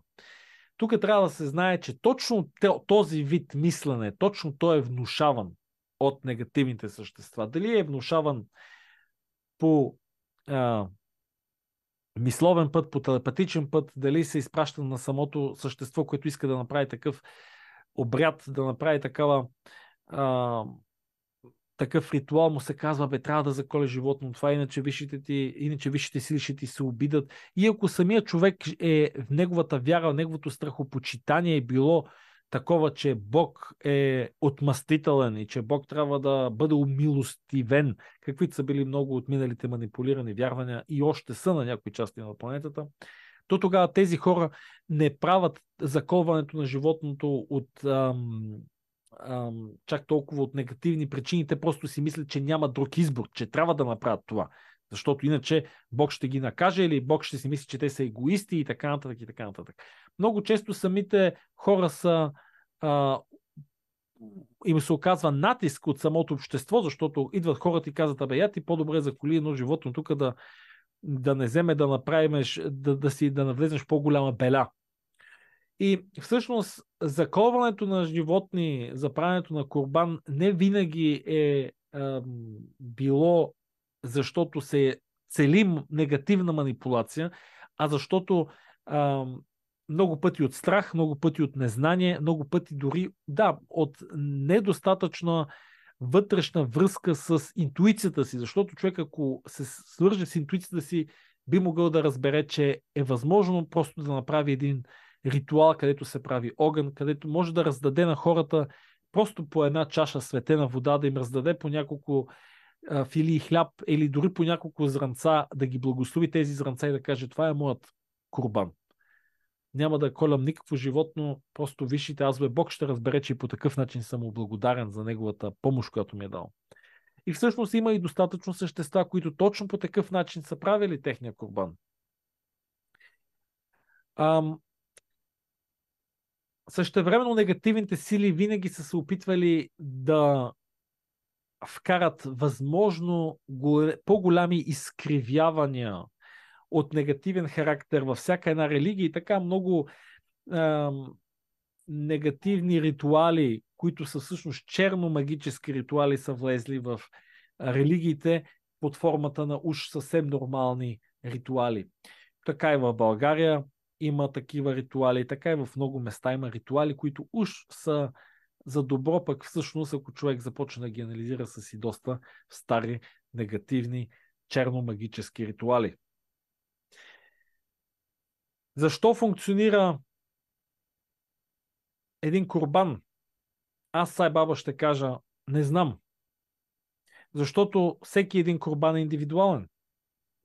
S1: Тук трябва да се знае, че точно този вид мислене, точно той е внушаван от негативните същества. Дали е внушаван по мисловен път, по телепатичен път, дали се изпраща на самото същество, което иска да направи такъв обряд, да направи такъв ритуал, му се казва, трябва да заколе животно, това иначе висшите сили ще ти се обидат. И ако самият човек е в неговата вяра, в неговото страхопочитание е било такова, че Бог е отмъстителен и че Бог трябва да бъде умилостивен, каквито са били много от миналите манипулирани вярвания и още са на някои части на планетата, то тогава тези хора не правят заколването на животното от чак толкова от негативни причини, те просто си мислят, че няма друг избор, че трябва да направят това. Защото иначе Бог ще ги накаже или Бог ще си мисли, че те са егоисти и така нататък и така нататък. Много често самите хора им се оказва натиск от самото общество, защото идват хората и казват, я ти по-добре заколи едно животно тук да не вземе да направим, да навлезеш в по-голяма беля. И всъщност заколването на животни, заправянето на курбан не винаги е било защото се цели негативна манипулация, а защото много пъти от страх, много пъти от незнание, много пъти дори от недостатъчна вътрешна връзка с интуицията си, защото човек, ако се свърже с интуицията си, би могъл да разбере, че е възможно просто да направи един ритуал, където се прави огън, където може да раздаде на хората просто по една чаша светена вода, да им раздаде по няколко филии хляб или дори по няколко зранца, да ги благослови тези зранца и да каже: това е моят курбан. Няма да колям никакво животно, просто вижте, аз Бог ще разбере, че и по такъв начин съм му благодарен за неговата помощ, която ми е дал. И всъщност има и достатъчно същества, които точно по такъв начин са правили техния курбан. Същевременно негативните сили винаги са се опитвали да вкарат възможно по-голями изкривявания от негативен характер във всяка една религия и така много негативни ритуали, които са всъщност черно-магически ритуали, са влезли в религиите под формата на уж съвсем нормални ритуали. Така и в България има такива ритуали, така и в много места има ритуали, които уж са за добро, пък всъщност, ако човек започне да ги анализира, са си доста стари, негативни, черно-магически ритуали. Защо функционира един курбан? Аз, Сай Баба, ще кажа: не знам. Защото всеки един курбан е индивидуален.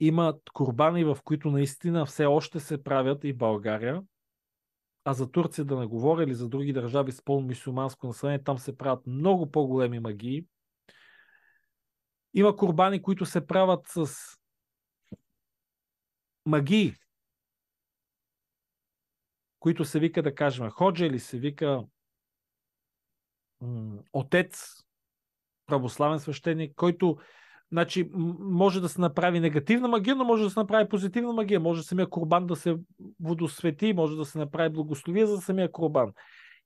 S1: Има курбани, в които наистина все още се правят и в България, а за Турция да не говоря, или за други държави с по-мюсюлманско население, там се правят много по-големи магии. Има курбани, които се правят с магии, които се вика, да кажем, ходжа, или се вика отец, православен свещеник, който, значи, може да се направи негативна магия, но може да се направи позитивна магия. Може самия курбан да се водосвети, може да се направи благословие за самия курбан.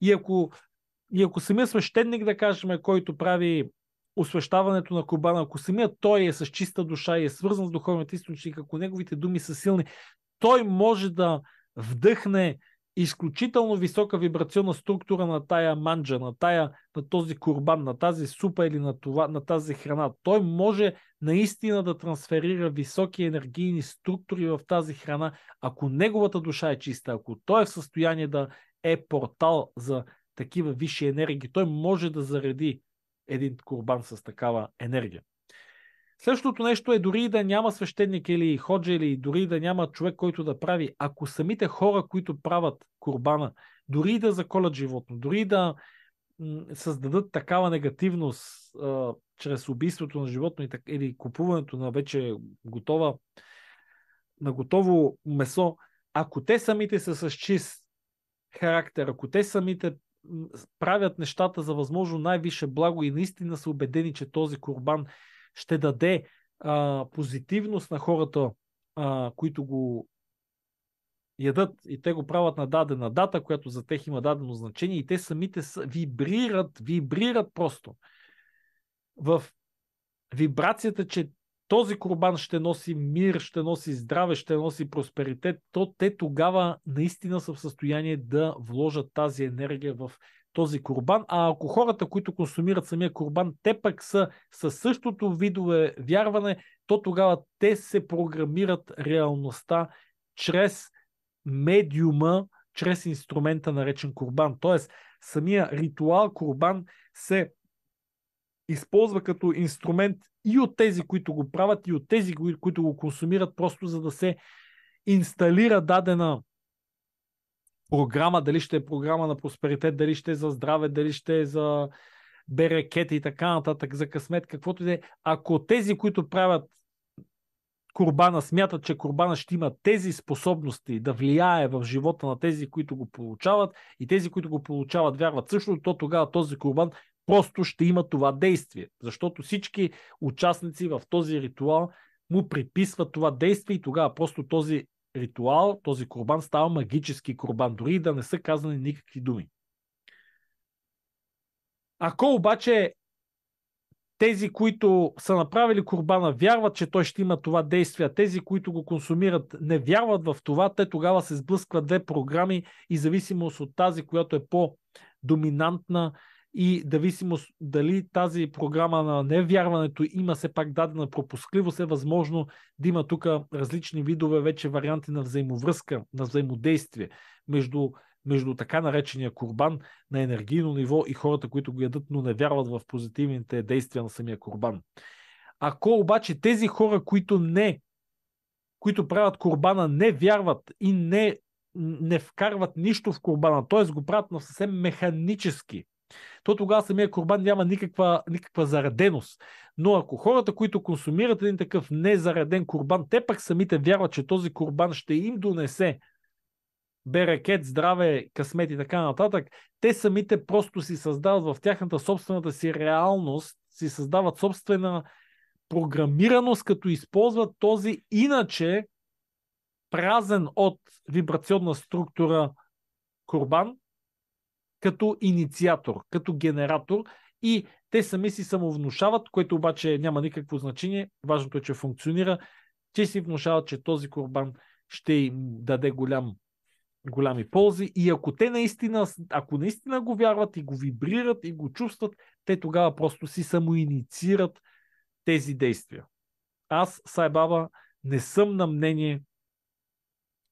S1: И ако самия свещеник, да кажем, който прави освещаването на курбана, ако самият той е с чиста душа и е свързан с духовният източник, ако неговите думи са силни, той може да вдъхне изключително висока вибрационна структура на тая манджа, на този курбан, на тази супа или на тази храна. Той може наистина да трансферира високи енергийни структури в тази храна, ако неговата душа е чиста, ако той е в състояние да е портал за такива висши енергии, той може да зареди един курбан с такава енергия. Същото нещо е дори да няма свещеник или ходжа, или дори да няма човек, който да прави. Ако самите хора, които правят курбана, дори да заколят животно, дори да създадат такава негативност чрез убийството на животно или купуването на вече готово месо, ако те самите са с чист характер, ако те самите правят нещата за възможно най-висше благо и наистина са убедени, че този курбан ще даде позитивност на хората, които го ядат, и те го правят на дадена дата, която за тях има дадено значение, и те самите вибрират просто в вибрацията, че този курбан ще носи мир, ще носи здраве, ще носи просперитет, то те тогава наистина са в състояние да вложат тази енергия в този курбан. А ако хората, които консумират самия курбан, те пък са със същото видове вярване, то тогава те се програмират реалността чрез медиума, чрез инструмента, наречен курбан. Тоест, самия ритуал курбан се използва като инструмент и от тези, които го правят, и от тези, които го консумират, просто за да се инсталира дадена програма, дали ще е програма на просперитет, дали ще е за здраве, дали ще е за берекет и така нататък, за късмет, каквото и да е. Ако тези, които правят курбана, смятат, че курбана ще има тези способности да влияе в живота на тези, които го получават, и тези, които го получават, вярват също, то тогава този курбан просто ще има това действие. Защото всички участници в този ритуал му приписват това действие и тогава просто този ритуал, този курбан става магически курбан, дори да не са казани никакви думи. Ако обаче тези, които са направили курбана, вярват, че той ще има това действие, а тези, които го консумират, не вярват в това, те тогава се сблъскват две програми и зависимост от тази, която е по-доминантна, и зависимост дали тази програма на невярването има все пак дадена пропускливост, е възможно да има тук различни видове вече варианти на взаимовръзка, на взаимодействие между така наречения курбан на енергийно ниво и хората, които го ядат, но не вярват в позитивните действия на самия курбан. Ако обаче тези хора, които правят курбана, не вярват и не вкарват нищо в курбана, т.е. го правят на съвсем механически, то тогава самия курбан няма никаква зареденост. Но ако хората, които консумират един такъв незареден курбан, те пък самите вярват, че този курбан ще им донесе берекет, здраве, късмет и така нататък, те самите просто си създават в тяхната собствената си реалност, си създават собствена програмираност, като използват този иначе празен от вибрационна структура курбан като инициатор, като генератор, и те сами си самовнушават, което обаче няма никакво значение. Важното е, че функционира, че си внушават, че този курбан ще им даде голями ползи, и ако наистина го вярват и го вибрират и го чувстват, те тогава просто си самоинициират тези действия. Аз, Сай Баба, не съм на мнение,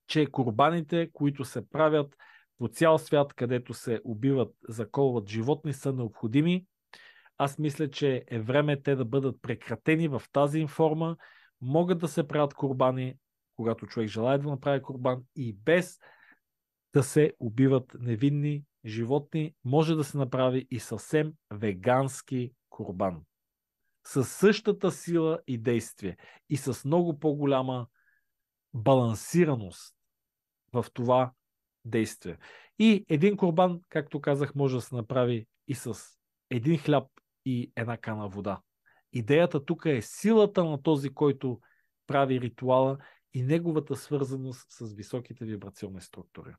S1: че курбаните, които се правят по цял свят, където се убиват, заколват животни, са необходими. Аз мисля, че е време те да бъдат прекратени в тази им форма. Могат да се правят курбани, когато човек желае да направи курбан, и без да се убиват невинни животни. Може да се направи и съвсем вегански курбан. Със същата сила и действие и с много по-голяма балансираност в това действие. И един курбан, както казах, може да се направи и с един хляб и една кана вода. Идеята тук е силата на този, който прави ритуала, и неговата свързаност с високите вибрационни структури.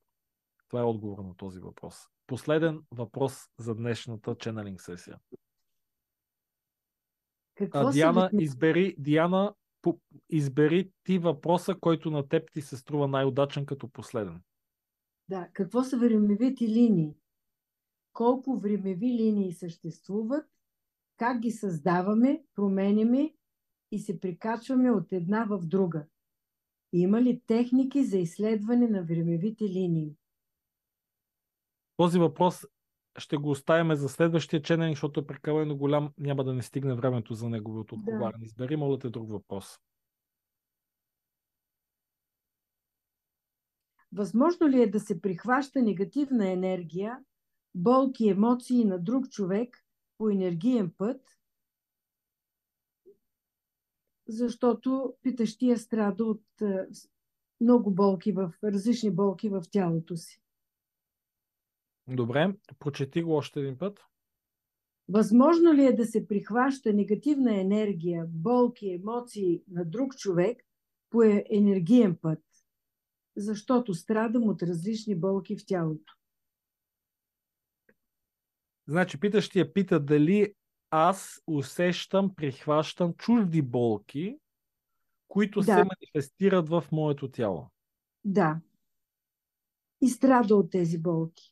S1: Това е отговор на този въпрос. Последен въпрос за днешната ченелинг сесия. Диана, избери ти въпроса, който на теб ти се струва най-удачен като последен.
S2: Да, какво са времевите линии? Колко времеви линии съществуват? Как ги създаваме, променяме и се прикачваме от една в друга? Има ли техники за изследване на времевите линии?
S1: Този въпрос ще го оставим за следващия ченелинг, защото е прекалено голям, няма да не стигне времето за неговото отговаряне. Избери, моля те, друг въпрос.
S2: Възможно ли е да се прихваща негативна енергия, болки, емоции на друг човек по енергиен път, защото питащия страда от много различни болки в тялото си?
S1: Добре, прочети го още един път.
S2: Възможно ли е да се прихваща негативна енергия, болки, емоции на друг човек по енергиен път, защото страдам от различни болки в тялото?
S1: Значи, питащия пита дали аз усещам, прихващам чужди болки, които се манифестират в моето тяло.
S2: Да. И страда от тези болки.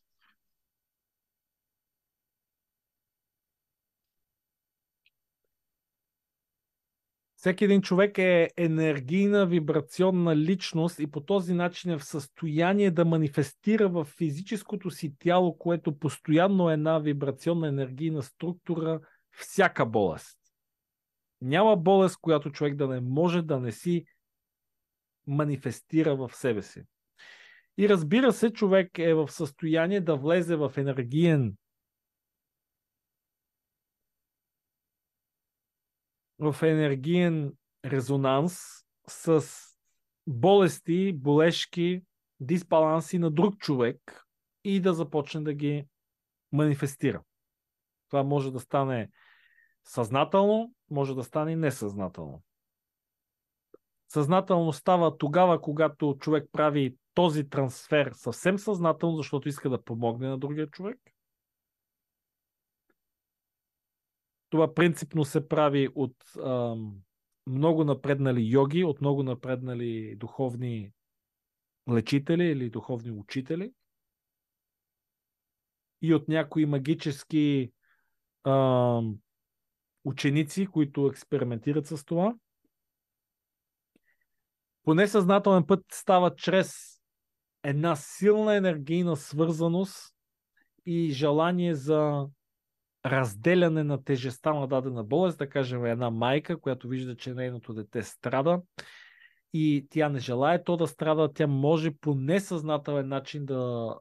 S1: Всеки един човек е енергийна, вибрационна личност и по този начин е в състояние да манифестира в физическото си тяло, което постоянно е една вибрационна енергийна структура, всяка болест. Няма болест, която човек да не може да не си манифестира в себе си. И разбира се, човек е в състояние да влезе в енергиен резонанс с болести, болешки, дисбаланси на друг човек и да започне да ги манифестира. Това може да стане съзнателно, може да стане несъзнателно. Съзнателно става тогава, когато човек прави този трансфер съвсем съзнателно, защото иска да помогне на другия човек. Това принципно се прави от много напреднали йоги, от много напреднали духовни лечители или духовни учители и от някои магически ученици, които експериментират с това. По несъзнателен път става чрез една силна енергийна свързаност и желание за разделяне на тежестта на дадена болест, да кажем една майка, която вижда, че нейното дете страда и тя не желае то да страда, тя може по несъзнателен начин да,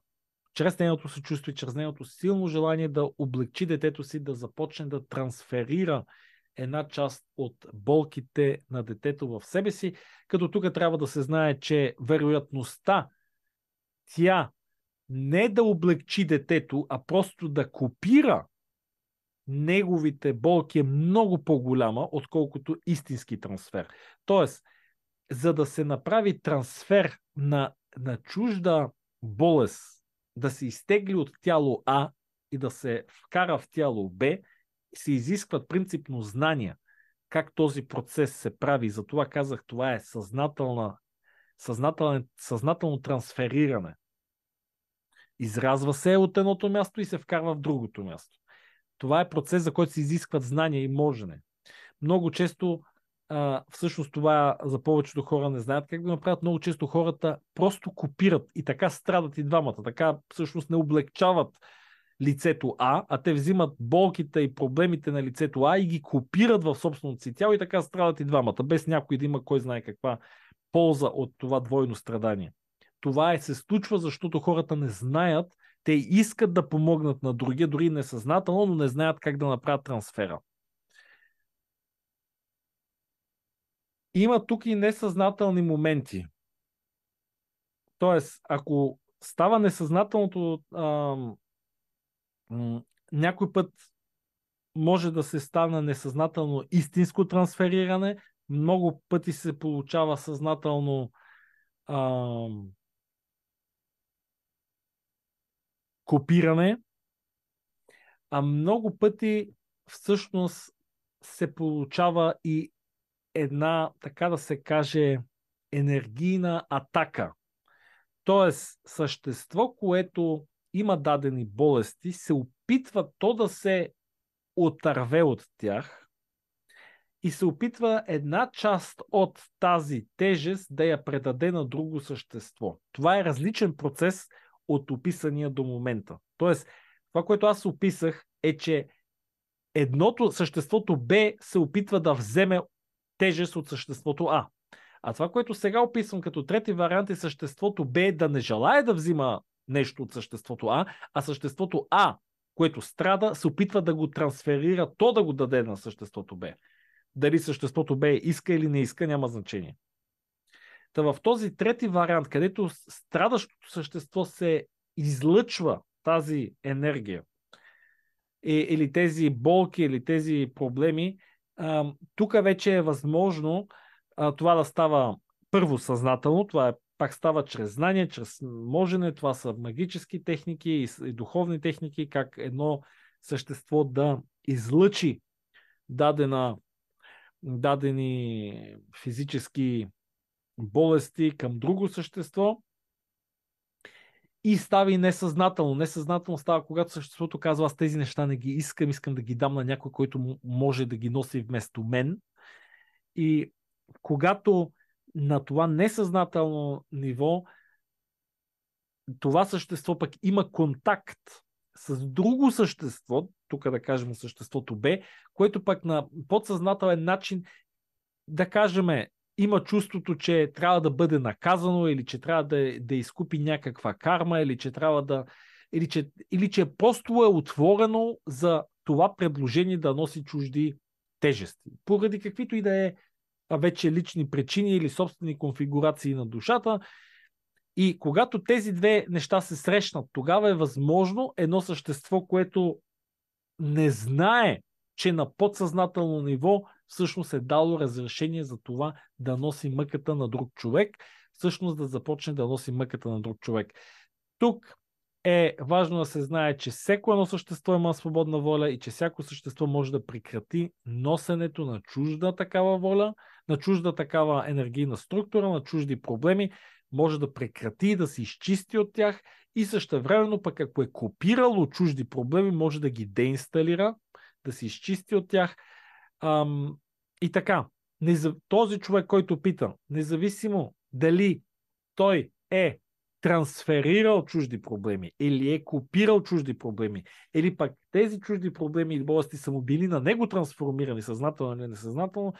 S1: чрез нейното съчувствие, чрез нейното силно желание да облегчи детето си, да започне да трансферира една част от болките на детето в себе си, като тук трябва да се знае, че вероятността тя не да облегчи детето, а просто да копира неговите болки е много по-голяма, отколкото истински трансфер. Тоест, за да се направи трансфер на чужда болест, да се изтегли от тяло А и да се вкара в тяло Б, се изискват принципно знания как този процес се прави. Затова казах, това е съзнателно трансфериране. Изразва се от едното място и се вкарва в другото място. Това е процес, за който се изискват знания и можене. Много често, всъщност това за повечето хора не знаят как да направят, много често хората просто копират и така страдат и двамата. Така всъщност не облегчават лицето А те взимат болките и проблемите на лицето А и ги копират в собственото си тяло и така страдат и двамата, без някой да има кой знае каква полза от това двойно страдание. Това се случва, защото хората не знаят, те искат да помогнат на другия, дори несъзнателно, но не знаят как да направят трансфера. Има тук и несъзнателни моменти. Тоест, ако става несъзнателното, някой път може да се стане несъзнателно истинско трансфериране, много пъти се получава съзнателно копиране, а много пъти всъщност се получава и една, така да се каже, енергийна атака. Тоест, същество, което има дадени болести, се опитва то да се отърве от тях и се опитва една част от тази тежест да я предаде на друго същество. Това е различен процес от описания до момента. Тоест, това, което аз описах, е, че съществото Б се опитва да вземе тежест от съществото А. А това, което сега описвам като трети вариант, е съществото Б да не желае да взима нещо от съществото а съществото А, което страда, се опитва да го трансферира, то да го даде на съществото Б. Дали съществото Б иска или не иска, няма значение. Та в този трети вариант, където страдащото същество се излъчва тази енергия, или тези болки, или тези проблеми, тук вече е възможно това да става първо съзнателно, това пак става чрез знание, чрез можене, това са магически техники и духовни техники, как едно същество да излъчи дадени физически болести към друго същество и става и несъзнателно. Несъзнателно става, когато съществото казва, аз тези неща не ги искам да ги дам на някой, който може да ги носи вместо мен. И когато на това несъзнателно ниво това същество пък има контакт с друго същество, тук да кажем съществото Б, което пък на подсъзнателен начин, да кажем, има чувството, че трябва да бъде наказано или че трябва да изкупи някаква карма или че трябва да... Или че просто е отворено за това предложение да носи чужди тежести. Поради каквито и да е вече лични причини или собствени конфигурации на душата. И когато тези две неща се срещнат, тогава е възможно едно същество, което не знае, че на подсъзнателно ниво всъщност е дало разрешение за това да носи мъката на друг човек, всъщност да започне да носи мъката на друг човек. Тук е важно да се знае, че всяко едно същество има свободна воля и че всяко същество може да прекрати носенето на чужда такава воля, на чужда такава енергийна структура, на чужди проблеми, може да прекрати, да се изчисти от тях и същевременно пък ако е копирало чужди проблеми, може да ги деинсталира, да се изчисти от тях. И така, този човек, който пита, независимо дали той е трансферирал чужди проблеми или е копирал чужди проблеми, или пък тези чужди проблеми и болести са му били на него трансформирани, съзнателно или несъзнателно,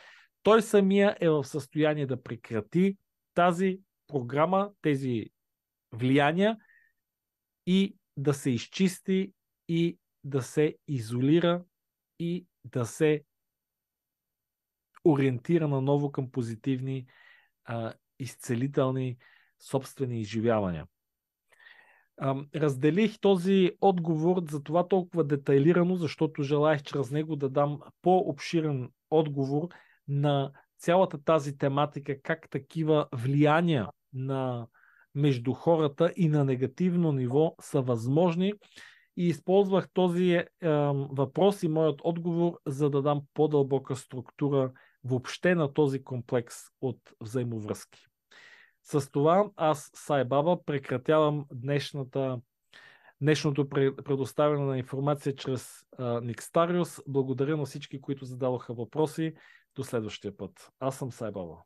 S1: той самия е в състояние да прекрати тази програма, тези влияния и да се изчисти и да се изолира и да се ориентира наново към позитивни, изцелителни собствени изживявания. Разделих този отговор за това толкова детайлирано, защото желаях чрез него да дам по-обширен отговор на цялата тази тематика, как такива влияния между хората и на негативно ниво са възможни. И използвах този въпрос и моят отговор, за да дам по-дълбока структура въобще на този комплекс от взаимовръзки. С това аз, Сай Баба, прекратявам днешното предоставяне на информация чрез Никстариус. Благодаря на всички, които зададоха въпроси. До следващия път. Аз съм Сай Баба.